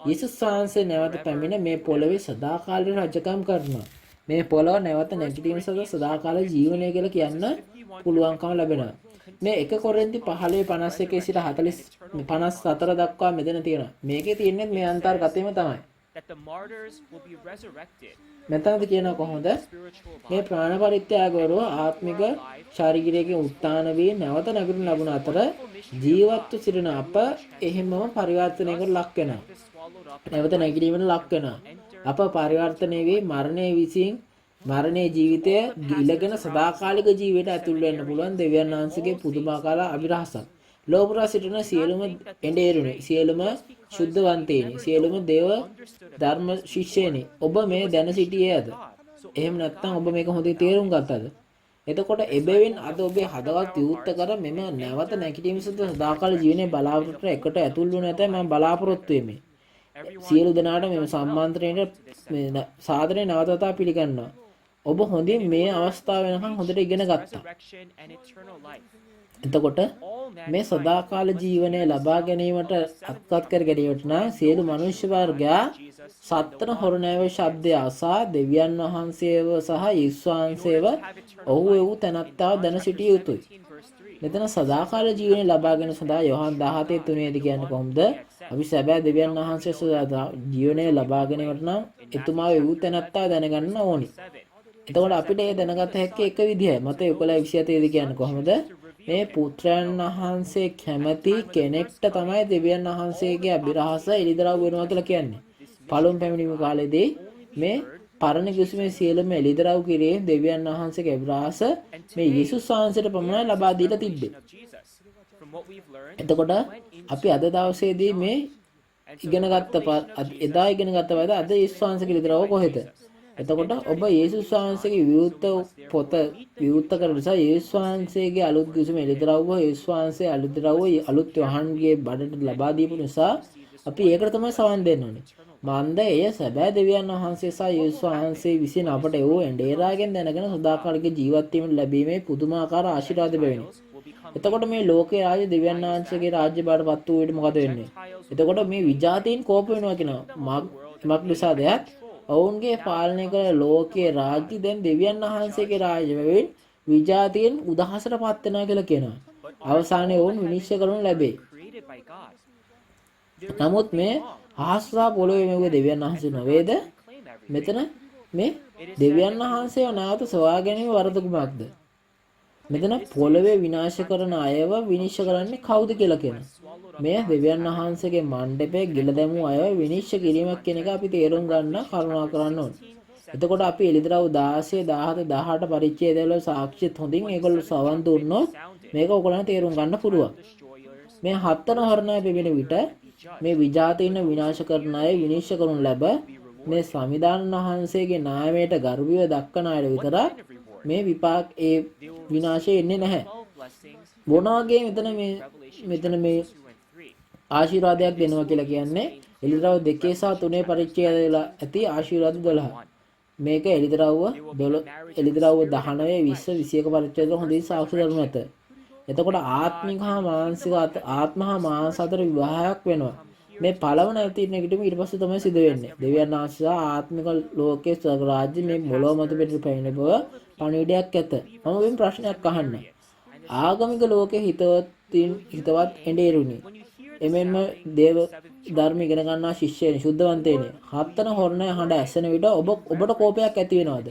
යේසුස් වහන්සේ නැවත පැමිණ මේ පොළවේ සදාකාලික රජකම් කරනවා. මේ පොළොව නැවත නැගිටීම සදාකාල ජීවනය කියලා කියන්න පුළුවන්කම ලැබෙනවා. මේ 1 කොරින්ති 15:51 සිට 54 දක්වා මෙතන තියෙනවා. මේකේ තියෙන්නේ මේ අන්තර්ගතයම තමයි. that the martyrs will be resurrected මෙතනද කියනවා කොහොමද මේ ප්‍රාණ පරිත්‍යාගවල ආත්මික ශාරීරිකයෙන් උත්තාන වී නැවත නැගිටින ලැබුණ අතර ජීවත්ව සිටින අප එහෙමම පරිවර්තනයකට ලක් වෙනවා. නැවත නැගිටීමට ලක් වෙනවා. අප පරිවර්තනය වී මරණයේ ජීවිතය ඉලගෙන සදාකාලික ජීවිතයට ඇතුල් වෙන්න පුළුවන් දෙවියන් වහන්සේගේ පුදුමාකාර අභිරහසක්. ලෝපුරා සිටින සියලුම එඬේරුනි, සියලුම ශුද්ධවන්තේනි, සියලුම දේව ධර්ම ශිෂ්‍යයනි, ඔබ මේ දැන සිටියේද? එහෙම නැත්නම් ඔබ මේක හොඳින් තේරුම් ගත්තද? එතකොට එබැවින් අද ඔබේ හදවත් විවුර්ත කර මෙම නැවත නැගිටීම සදාකාල ජීවනයේ බලාපොරොත්තු එකට ඇතුල් වුණ නැතයි මම බලාපොරොත්තු වෙමි. සියලු දෙනාට මේ සම්මාන්ත්‍රණයට මේ සාදරයෙන් නැවතතා පිළිගන්නවා. ඔබ හොඳින් මේ අවස්ථාව වෙනකන් හොඳට ඉගෙන ගත්තා. එතකොට මේ සදාකාල ජීවනය ලබා ගැනීමට අත්පත් කර ගැනීමට නම් සියලු මනුෂ්‍ය වර්ගයා සත්වන හොරණෑවේ ශබ්දය අසා දෙවියන් වහන්සේව සහ යේසුස් වහන්සේව ඔහු වූ තැනැත්තාව දැන සිටිය යුතුයි. මෙතන සදාකාල ජීවනය ලබා ගැනීම සඳහා යෝහන් 17:3 දී කියන්නේ කොහොමද? අපි සැබෑ දෙවියන් වහන්සේ සදා ජීවනය ලබා ගැනීමට නම් එතුමා වූ තැනැත්තාව දැනගන්න ඕනි. එතකොට අපිට ඒ දැනගත හැකි එක විදිහයි. මත 11:27 දී කියන්නේ කොහොමද? මේ පුත්‍රයන් වහන්සේ කැමති කෙනෙක්ට තමයි දෙවියන් වහන්සේගේ අභිරහස එළිදරව් වෙනවා කියලා කියන්නේ. පළමු පැමිණීම කාලේදී මේ පරණ කිවිසුමේ සියලුම එළිදරව් කිරීම දෙවියන් වහන්සේගේ අභිලාෂ මේ යේසුස් වහන්සේට පමණයි ලබා දීලා තිබ්බේ. එතකොට අපි අද දවසේදී මේ එදා ඉගෙන ගත්ත පරිදි අද යේසුස් වහන්සේගේ එළිදරව් කොහෙද? එතකොට ඔබ යේසුස් වහන්සේගේ විවෘත පොත විවෘත කරන නිසා යේසුස් වහන්සේගේ අලුත් කිවිසුම එළිදරව්ව යේසුස් වහන්සේ අලුත්දරව්ව අලුත් යොහන්ගේ බඩට ලබා දීපු නිසා අපි ඒකට තමයි සවන් දෙන්න ඕනේ. මන්ද එය සැබෑ දෙවියන් වහන්සේ සහ යේසුස් වහන්සේ විසින් අපට එවෝ එඬේරාගෙන් දැනගෙන සදාකාලික ජීවත් වීම ලැබීමේ පුදුමාකාර ආශිර්වාද බැවිනි. එතකොට මේ ලෝකයේ රාජ්‍ය දෙවියන් වහන්සේගේ රාජ්‍ය බාටපත් වූ විට මොකද වෙන්නේ? එතකොට මේ විජාතීන් කෝප වෙනවා කියනවා. මක් නිසාද? ඔවුන්ගේ පාලනය කළ ලෝකයේ රාජ්‍ය දැන් දෙවියන් වහන්සේගේ රාජ්‍ය බැවින් විජාතීන් උදහසටපත් වෙනවා කියලා කියනවා. අවසානයේ ඔවුන් විනිශ්චය කරනු ලැබේ. නමුත් මේ ආස්සා පොළොවේ මෙව දෙවියන් වහන්සේ නොවේද? මෙතන මේ දෙවියන් වහන්සේව නැවත සොයා ගැනීම වරද කුමක්ද? මෙතන පොළොවේ විනාශ කරන අයව විනිශ්චය කරන්නේ කවුද කියලා කියනවා. මේ දෙවියන් වහන්සේගේ මණ්ඩපයේ ගිල දැමූ අයව විනිශ්චය කිරීමක් කියන එක අපි තේරුම් ගන්න කරුණා කරන්න ඕනේ. එතකොට අපි එළිදරව් 16, 17, 18 පරිච්ඡේදවල සාක්ෂිත් හොඳින් ඒගොල්ලෝ සවන් දුන්නොත් මේක ඔයගොල්ලන්ට තේරුම් ගන්න පුළුවන්. මේ හත්තන හරණය පෙවෙන විට මේ විජාතීන් විනාශ කරන අය විනිශ්චය කරනු ලැබ මේ සංවිධාන වහන්සේගේ නාමයට ගර්භය දක්වන අය විතරක් මේ විපාක ඒ විනාශය එන්නේ නැහැ. මොනවාගේ මෙතන මේ ආශිර්වාදයක් දෙනවා කියලා කියන්නේ එළිදරව් 2 සහ 3 පරිච්ඡේදවල ඇති ආශිර්වාද 12. මේක එළිදරව්ව 19, 20, 21 පරිච්ඡේදවල හොඳින් සාක්ෂි දරනු ඇත. එතකොට ආත්මික හා මානසික ආත්ම හා මානස අතර විවාහයක් වෙනවා. මේ පළවන ඇති නැගිටීම ඊට පස්සේ තමයි සිදු වෙන්නේ. දෙවියන් වහන්සේ ආත්මික ලෝකයේ ස්වර්ග රාජ්‍ය මේ මොළොව මත පිට පැමිණ බව පණිවිඩයක් ඇත. මම වෙන ප්‍රශ්නයක් අහන්න. ආගමික ලෝකයේ හිතවත් එඬේරුනි. එමෙන්ම දේව ධර්ම ඉගෙන ගන්නා ශිෂ්‍යයනි සුද්ධවන්තයනි හත්තන හොරණ හඬ ඇසෙන විට ඔබට කෝපයක් ඇති වෙනවද?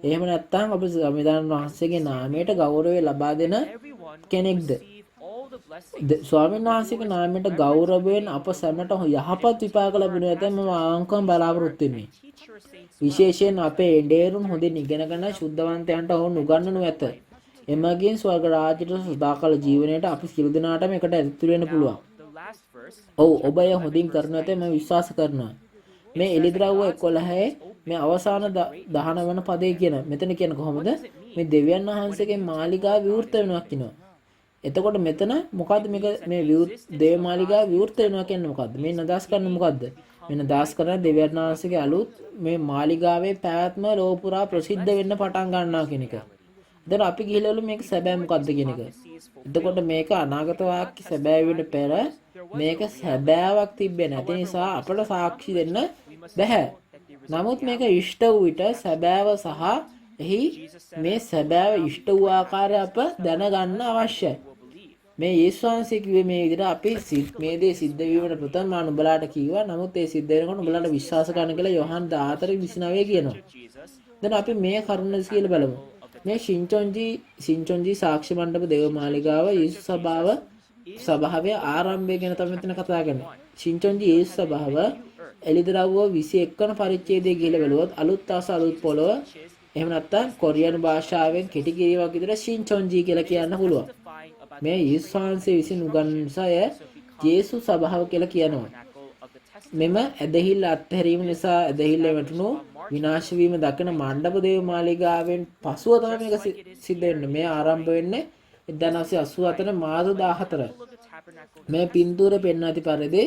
එහෙම නැත්නම් ඔබ සංවිධාන වහන්සේගේ නාමයට ගෞරවය ලබා දෙන කෙනෙක්ද? ස්වාමීන් වහන්සේගේ නාමයට ගෞරවයෙන් අප සැමට යහපත් විපාක ලැබෙනු ඇත මම ආංකම් බලාපොරොත්තු වෙමි. විශේෂයෙන් අපේ එඬේරුන් හොඳින් ඉගෙන ගන්න සුද්ධවන්තයන්ට ඔවුන් උගන්වනු ඇත. එමගින් ස්වර්ග රාජ්‍යයට සදාකාල ජීවනයට අපි සියලු දෙනාටම එකට ඇතුළු වෙන්න පුළුවන්. ඔව් ඔබ එය හොඳින් කරනු ඇත මම විශ්වාස කරනවා. මේ එළිදරව්ව 11 මේ අවසාන 19 වන පදේ කියන මෙතන කියන කොහොමද? මේ දෙවියන් වහන්සේගේ මාලිගාව විවෘත වෙනවා කියනවා. එතකොට මෙතන මොකද්ද මේ දේව මාලිගාව විවෘත වෙනවා කියන්නේ මොකද්ද? මේ නදාස් කරන්නේ මොකද්ද? මේ නදාස් කරන දෙවියන් වහන්සේගේ අලුත් මේ මාලිගාවේ පැවැත්ම ලෝක පුරා ප්‍රසිද්ධ වෙන්න පටන් ගන්නවා කියන එක. දැන් අපි ගිහිල්ලා මේක සැබෑ මොකද්ද කියන එක. එතකොට මේක අනාගත වාක්‍ය සැබෑ වෙන්න පෙර මේක සැබෑවක් තිබෙන්නේ නැති නිසා අපට සාක්ෂි දෙන්න බැහැ. නමුත් මේක ඉෂ්ට වූ විට සැබෑව සහ එහි මේ සැබෑව ඉෂ්ට වූ ආකාරය අප දැනගන්න අවශ්‍යයි. මේ යේසුස් වහන්සේ කිව්වේ මේ විදිහට අපි මේ දේ සිද්ධ වීමට ප්‍රථම මා නුඹලාට කිව්වා. නමුත් ඒ සිද්ධ වෙනකොට නුඹලාට විශ්වාස කරන්න කියලා යොහන් 14:29 කියනවා. දැන් අපි මේ කරුණ කියලා බලමු. මේ සින්චොන්ජි සාක්ෂි මණ්ඩප දේවමාලිගාව යේසුස් සභාවේ ආරම්භය ගැන තමයි මෙතන කතා කරන්නේ. සින්චොන්ජි යේසුස් සභාව එළිදරව්ව 21 වන පරිච්ඡේදයේ ගිහිල්ලා බලුවොත් අලුත් ආස අලුත් පොළොව එහෙම නැත්නම් කොරියානු භාෂාවෙන් කෙටි කිරීමක් විතර සින්චොන්ජි කියලා කියන්න පුළුවන්. මේ යේසුස් වහන්සේ විසින් උගන්වන නිසා යේසුස් සභාව කියලා කියනවා. මෙම ඇදහිල්ල අත්හැරීම නිසා ඇදහිල්ල වැටුණු විනාශ වීම දකින මණ්ඩප දේවමාලිගාවෙන් පසුව තමයි මේක සිද්ධ වෙන්නේ. මේ ආරම්භ වෙන්නේ 1984 මාර්තු 14. මේ පින්තූරේ පෙන්වා ඇති පරිදි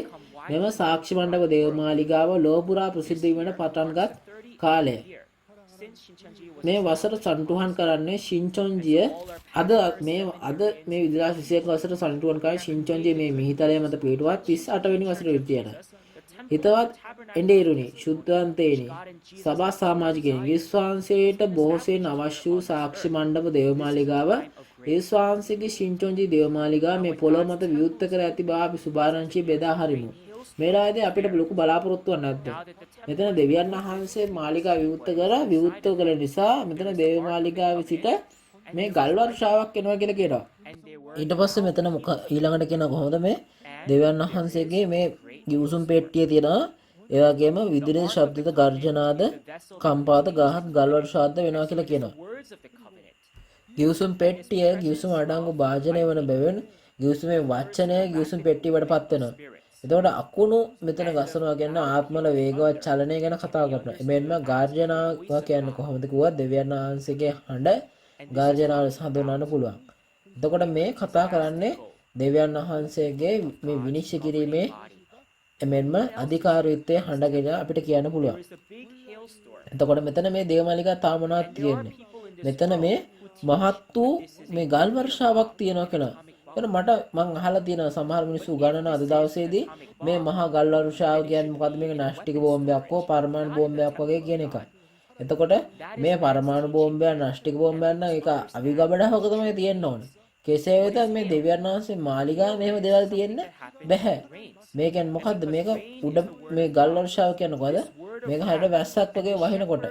මෙම සාක්ෂි මණ්ඩප දේවමාලිගාව ලෝපුරා ප්‍රසිද්ධ වීමට පටන්ගත් කාලය. මේ වසර සම්තුහන් කරන්නේ ශින්චොන්ජිය අද මේ 2021 වසර සම්තුහන් කරන්නේ ශින්චොන්ජිය මේ මිහිතරය මත පිටුවත් 38 වෙනි වසරේ විද්‍යාන. හිතවත් එඬේරුනි සුද්ධවන්තේනි සභා සමාජිකයනි විශ්වාසයට බොහෝසෙයින් අවශ්‍ය වූ සාක්ෂි මණ්ඩප දේවමාලිගාව විශ්වාසයේ ශින්චොන්ජි දේවමාලිගාව මේ පොළොව මත විවෘත කර ඇති බව අපි සුභාරංචි බෙදා හරිමු. මේ රාජ්‍යයේ අපිට ලොකු බලාපොරොත්තුවක් නැද්ද? මෙතන දෙවියන් වහන්සේ මාලිගාව විවෘත කළ නිසා මෙතන දේවමාලිගාවේ සිට මේ ගල් වර්ෂාවක් එනවා කියලා කියනවා. ඊට පස්සේ මෙතන ඊළඟට කියන කොහොමද මේ දෙවියන් වහන්සේගේ මේ ගිවිසුම් පෙට්ටියේ තියෙන ඒ වගේම විදුලියේ ශබ්දද ගර්ජනාද කම්පාත ගහත් ගල්වල ශබ්ද වෙනවා කියලා කියනවා. words of the covenant. ගිවිසුම් පෙට්ටිය ගිවිසුම අඩංගු භාජනය වන බැවින් ගිවිසුමේ වචනය ගිවිසුම් පෙට්ටියට පත් වෙනවා. එතකොට අකුණු මෙතන ගසනවා කියන්නේ ආත්මවල වේගවත් චලනය ගැන කතා කරනවා. එමෙන්ම ගර්ජනාව කියන්නේ කොහොමද කිව්වා දෙවියන් වහන්සේගේ හඬ ගර්ජනාව හඳුන්වන්න පුළුවන්. එතකොට මේ කතා කරන්නේ දෙවියන් වහන්සේගේ මේ විනිශ්චය කිරීමේ එමෙන්ම අධිකාරීත්වයේ හඬ ගැන අපිට කියන්න පුළුවන්. There is a big hailstorm. එතකොට මෙතන මේ දේවමාලිකා තාම මොනවද තියෙන්නේ? මෙතන මේ මහත් වූ මේ ගල් වර්ෂාවක් තියෙනවා කියලා. එතන මට මං අහලා තියෙනවා සමහර මිනිස්සු උගන්වන අද දවසේදී මේ මහා ගල් වර්ෂාව කියන්නේ මොකද්ද මේක නාස්ටික බෝම්බයක් හෝ පරමාණු බෝම්බයක් වගේ කියන එකයි. එතකොට මේ පරමාණු බෝම්බයක් නාස්ටික බෝම්බයක් නම් ඒක අවිගබඩහක තමයි තියෙන්න ඕනේ. කෙසේ වෙතත් මේ දෙවියන් වහන්සේ මාලිගාවේ මෙහෙම දේවල් තියෙන්න බෑ. මේ කියන්නේ මොකද්ද මේක උඩ මේ ගල් වර්ෂාව කියන්නේ මොකද? මේක හැඩ වැස්සක් වගේ වහිනකොට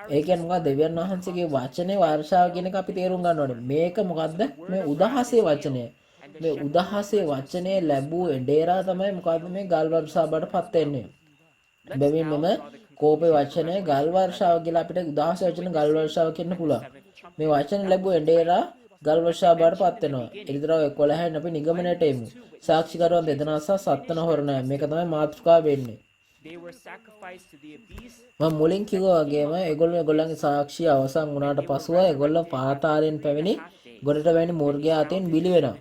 ඒ කියන්නේ මොකක්ද දෙවියන් වහන්සේගේ වචනේ වර්ෂාව කියන එක අපි තේරුම් ගන්න ඕනේ. මේක මොකද්ද? මේ උදහසේ වචනය. මේ උදහසේ වචනේ ලැබූ එඩේරා තමයි මොකද්ද මේ ගල් වර්ෂාව බඩපත් වෙන්නේ. බැවින් මෙම කෝපේ වචනේ ගල් වර්ෂාව කියලා අපිට උදහසේ වචන ගල් වර්ෂාව කියන්න පුළුවන්. මේ වචන ලැබූ එඩේරා ගල් වර්ෂාව බඩපත් වෙනවා. එළිදරව 11න් අපි නිගමනයට එමු. සාක්ෂිකරුවන් දෙදෙනා සහ සත්වන හොරණය. මේක තමයි මාතෘකාව වෙන්නේ. They were sacrificed to the abyss. මම මුලින් කිව්වා වගේම ඒගොල්ලන්ගේ සාක්ෂිය අවසන් වුණාට පසුව ඒගොල්ලෝ පාතාලයෙන් පැමිණි ගොඩට වැනි මුර්ගයා අතින් බිලි වෙනවා.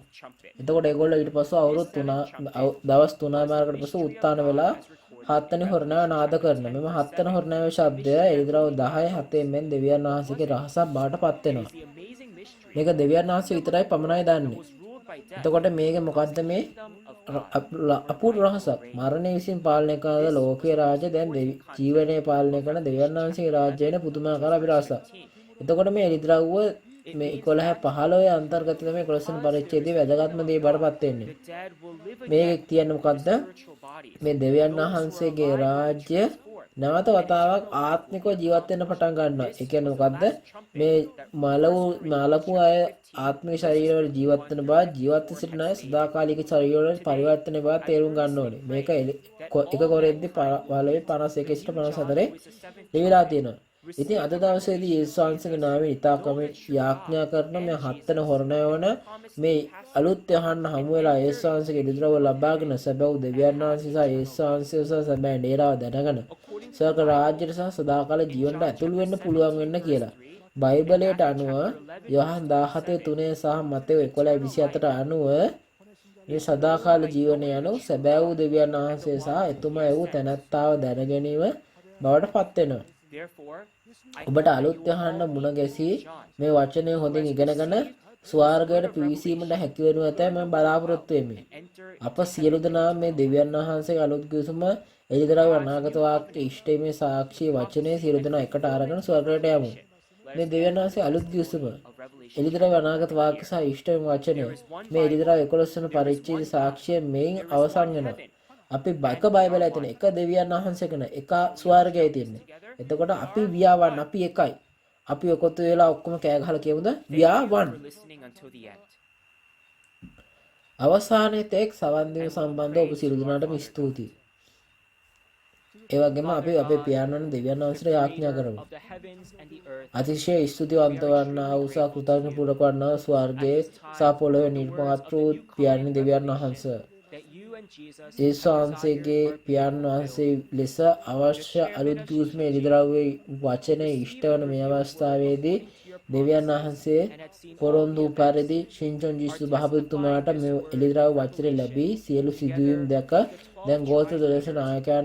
එතකොට ඒගොල්ලෝ ඊට පස්ව අවුරුදු 3 දවස් 3මාරකට පසු උත්තාන වෙලා 7 වෙනි හොරණාව නාද කරනවා. මෙම 7 වෙනි හොරණාවේ ශබ්දය එළිදරව් 10:07 මෙන් දෙවියන් වහන්සේගේ රහසක් බාටපත් වෙනවා. The amazing mystery මේක දෙවියන් වහන්සේ විතරයි පමණයි දන්නේ. was ruled by death. එතකොට මේක මොකද්ද මේ අපූර්ව රහසක්. මරණය විසින් පාලනය කරන ලෝකීය රාජ්‍ය දැන් ජීවනයේ පාලනය කරන දෙවියන් වහන්සේගේ රාජ්‍ය වෙන පුදුමාකාර අභිරහසක්. එතකොට මේ එළිදරව්ව මේ 11:15 අන්තර්ගත මේ 11 පරිච්ඡේදයේ වැදගත්ම දේ බාටපත් වෙන්නේ. The dead will live again මේක කියන්නේ මොකද්ද? spiritual bodies. මේ දෙවියන් වහන්සේගේ රාජ්‍ය නැවත වතාවක් ආත්මිකව ජීවත් වෙන්න පටන් ගන්නවා. ඒ කියන්නේ මොකද්ද? මේ මලපු අය ආත්මික ශරීරවල ජීවත් වෙන බව ජීවත් සිටින අය සදාකාලික ශරීරවල පරිවර්තන බව තේරුම් ගන්න ඕනේ. මේක එක කොරෙද්දී 51 සිට 54 ලියලා තියෙනවා. ඉතින් අද දවසේදී යේසුස් වහන්සේගේ නාමයෙන් ඉතා කමෙන් යාඥා කරන මේ 7 වෙනි හොරණය වන මේ අලුත් යහන්න හමු වෙලා යේසුස් වහන්සේගේ ඉදිරියව ලබාගෙන සැබෑ දෙවියන් වහන්සේ සහ යේසුස් වහන්සේ සහ සැබෑ නේරාව දැනගෙන ස්වර්ග රාජ්‍යයට සහ සදාකාල ජීවනට ඇතුළු වෙන්න පුළුවන් වෙන්න කියලා. බයිබලයට අනුව යොහන් 17:3 සහ මතෙව් 11:27 අනුව මේ සදාකාල ජීවනය යනු සැබෑ වූ දෙවියන් වහන්සේ සහ එතුමා වූ තැනැත්තාව දැන ගැනීම බවට පත් වෙනවා. Therefore, I ඔබට අලුත් යහන්න මුණ ගැසී මේ වචනය හොඳින් ඉගෙනගෙන ස්වර්ගයට පිවිසීමට හැකි වෙනු ඇතැයි මම බලාපොරොත්තු වෙමි. enter අප සියලු දෙනා මේ දෙවියන් වහන්සේගේ අලුත් කිවිසුම එළිදරව් අනාගත වාක්‍ය ඉෂ්ටීමේ සාක්ෂි වචනේ සියලු දෙනා එකට අරගෙන ස්වර්ගයට යමු. මේ දෙවියන් වහන්සේ අලුත් කිවිසුම of Revelation. එළිදරව් අනාගත වාක්‍ය සහ ඉෂ්ටීමේ වචනේ මේ එළිදරව් 11 වෙනි පරිච්ඡේදයේ සාක්ෂිය මෙයින් අවසන් වෙනවා. අපි එක බයිබලයේ තියෙන එක දෙවියන් වහන්සේ කෙන එක ස්වර්ගයයි තියෙන්නේ. එතකොට අපි වියාවන් අපි එකයි. අපි ඔකොත්තු වෙලා ඔක්කොම කෑ ගහලා කියමුද? වියාවන්. For listening until the end. අවසානයේ තෙක් සවන් දීම සම්බන්ධව ඔබ සියලු දෙනාටම ස්තුතියි. ඒ වගේම අපි අපේ පියාණන් දෙවියන් වහන්සේට යාඥා කරමු. Of the heavens and the earth, අතිශය ස්තුතිවන්ත වන්නා වූ සහ කෘතඥ පුරක වන්නා ස්වර්ගයේ සහ පොළොවේ නිර්මාතෘ පියාණන් දෙවියන් වහන්සේ that you and Jesus යේසුස් වහන්සේගේ පියාණන් වහන්සේ ලෙස අවශ්‍ය අලුත් කිවිසුමේ එළිදරව්වේ වචනේ ඉෂ්ට වන මේ අවස්ථාවේදී දෙවියන් වහන්සේ පොරොන්දු පරිදි ශින්චොන් ජීසුස් භාපතිතුමාට මේ එළිදරව් වචනේ ලැබී සියලු සිදුවීම් දැක දැන් ගෝත්‍ර 12 නායකයන්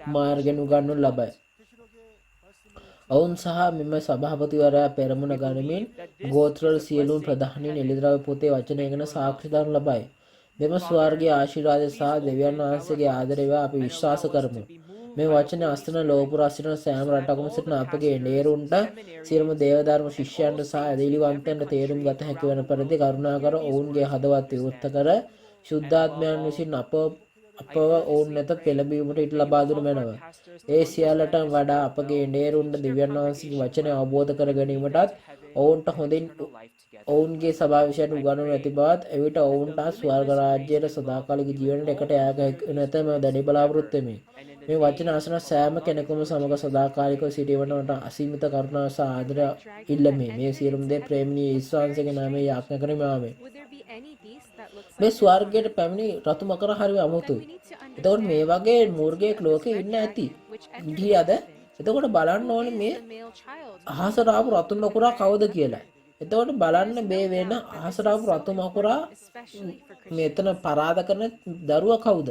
මාර්ගෙන් උගන්වනු ලබයි. ඔවුන් සහ මෙම සභාපතිවරයා පෙරමුණ ගනිමින් ගෝත්‍රවල සියලුම ප්‍රධානීන් එළිදරව් පොතේ වචනය ගැන සාක්ෂි දරනු ලබයි. මෙම ස්වර්ගීය ආශිර්වාදය සහ දෙවියන් වහන්සේගේ ආදරය අපි විශ්වාස කරමු. මේ වචනේ අස්තන ලෝපුරා සිටින සෑම රටකම සිටින අපගේ නේරුන්ට සියලුම දේවධර්ම ශිෂ්‍යයන්ට සහ ඇදහිලිවන්තයන්ට තේරුම් ගත හැකි වන පරිදි කරුණාකර ඔවුන්ගේ හදවත් විවෘත කර ශුද්ධාත්මයන් විසින් අපව ඔවුන් නැත පෙළඹවීමට ඉඩ ලබා දුන මැනව. ඒ සියල්ලටම වඩා අපගේ නේරුන්ට දිව්‍යන් වහන්සේගේ වචනය අවබෝධ කර ගැනීමටත් ඔවුන්ට හොඳින් ඔවුන්ගේ සභාවිෂයට උගන්වනු ඇති බවත් එවිට ඔවුන්ට ස්වර්ග රාජ්‍යයට සදාකාලික ජීවනයට එකට යාග නැත මම දැඩි බලාපොරොත්තු වෙමි. මේ වචන අසන සෑම කෙනෙකුම සමග සදාකාලිකව සිටීමට අසීමිත කරුණාව සහ ආදරය ඉල්ලමි. මේ සියලුම දේ ප්‍රේමණීය යේසුස් වහන්සේගේ නාමයෙන් යාඥා කරමි. ආමේන්. Would there be any beast that looks මේ like ස්වර්ගයට පැමිණි රතු මකර හරිය Then අමුතුයි. we need to එතකොට මේ understand වගේ that මූර්ගයෙක් this ලෝකේ red ඉන්න ඇති. dragon, which entered ගිහියද? heaven, එතකොට බලන්න who ඕනේ is මේ the male child? අහසට ආපු රතු මකුරා කවුද කියලා. එතකොට බලන්න මේ වෙන අහසට ආපු රතු මකුරා Especially for මෙතන Christians. පරාද කරන දරුවා කවුද?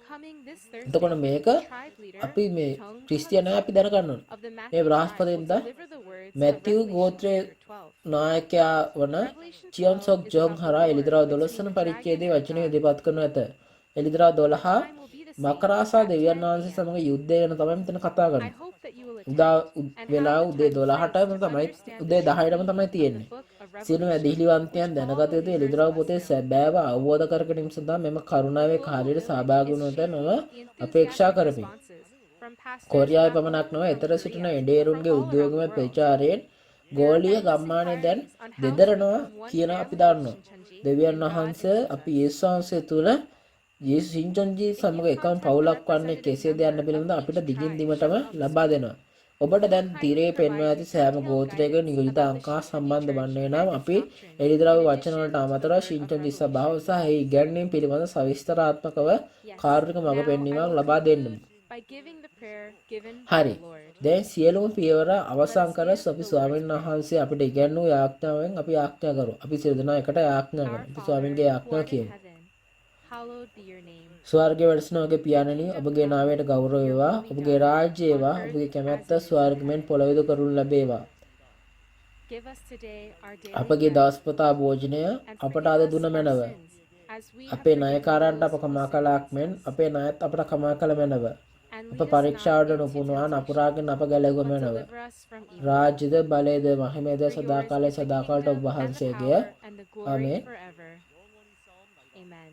Coming this එතකොට Thursday, මේක tribe leader, අපි මේ tongue ක්‍රිස්තියානි අපි දැනගන්න ඕනේ. of the මේ Matthew tribe will බ්‍රහස්පතින්දා deliver the words of Matthew Revelation ගෝත්‍රයේ chapter 12. නායකයා වන චියොන්සොක් ජොන් හරහා එලිදරව් 12 වන පරිච්ඡේදයේ වචනය ඉදිරිපත් කරනු ඇත. එලිදරව් 12 Time will be the same මකරාසා at දෙවියන් 10 වහන්සේ p.m. සමග යුද්ධය ගැන තමයි මෙතන කතා I කරන්නේ. hope that you will උදා attend and වෙලා have the උදේ time 12ටම to තමයි understand උදේ the 10ටම තමයි truth of තියෙන්නේ. the book of සියලු Revelation, ඇදිලිවන්තයන් which all දැනගත යුතු believers එලිදරව් must පොතේ know. සැබෑව අවබෝධ කර ගැනීම සඳහා මෙම කරුණාවේ කාර්යයට සහභාගී වුණොත් මම අපේක්ෂා කරමි. කොරියාවේ පමණක් නොව එතර සිටින එඩේරුන්ගේ උද්‍යෝගමය ප්‍රචාරයෙන් ගෝලීය ගම්මානයේ දැන් දෙදරනවා කියන අපි දන්නවා. දෙවියන් වහන්සේ අපි යේසුස් වහන්සේ තුල යේසුස් සිංචොන්ජී සමග එකම පවුලක් වන්නේ කෙසේද යන්න පිළිබඳ අපිට දිගින් දිගටම ලබා දෙනවා. ඔබට දැන් තීරයේ පෙන්වා ඇති සෑම ගෝත්‍රයක නියෝජිත අංකා සම්බන්ධ වන්නේ නම් අපි එළිදරව් වචන වලට අමතරව සිංචොන්ජී ස්වභාව සහ ඒ ඉගැන්වීම් පිළිබඳ සවිස්තරාත්මකව කාරුණික මඟ පෙන්වීමක් ලබා දෙන්නමු. By giving the prayer given by හරි. the Lord. දැන් සියලුම පියවර අවසන් කර අපි ස්වාමීන් වහන්සේ අපිට ඉගැන්වූ යාඥාවෙන් අපි යාඥා කරමු. අපි සියලු දෙනා එකට යාඥා Our කරමු. අපි Father, ස්වාමීන්ගේ who යාඥා art in කියමු. heaven, hallowed be your name. ස්වර්ගයේ වැඩසන ඔබගේ පියාණනි, ඔබගේ නාමයට ගෞරව වේවා. ඔබගේ රාජ්‍ය වේවා. ඔබගේ කැමැත්ත ස්වර්ගයෙන් පොළොවේද කරනු ලැබේවා. Give us today our daily අපගේ bread, දවස්පතා භෝජනය and අපට forgive අද us දුන our මැනව. sins, as we have අපේ forgiven ණයකාරන්ට අප those who කමා sin. කළාක් මෙන් අපේ ණයත් අපට කමා කළ මැනව. And අප lead us not පරීක්ෂාවට into නොපුණවා temptation, නපුරාගෙන් අප ගැලවුව but මැනව. deliver us from evil. රාජ්‍යද බලයද මහිමයද For yours සදාකාලේ is the සදාකාලට ඔබ kingdom and the වහන්සේගේ. power and the glory Amen. forever. Amen.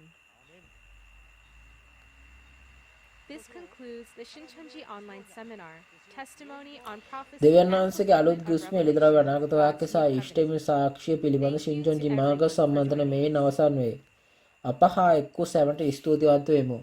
This concludes the Shincheonji online seminar, Testimony on Prophecy. දෙවියන් and වහන්සේගේ අලුත් Fulfillment of ගුස්ම එළිදරව් Revelation, අනාගත brought වාක්‍ය to සහ you ඉෂ්ටම publicly. සාක්ෂිය පිළිබඳ Thank you ශින්චොන්ජි to මාර්ග everyone for සම්බන්ධන joining. මෙයින් අවසන් වේ. අප හා එක්කෝ සැමට ස්තුතිවන්ත වෙමු.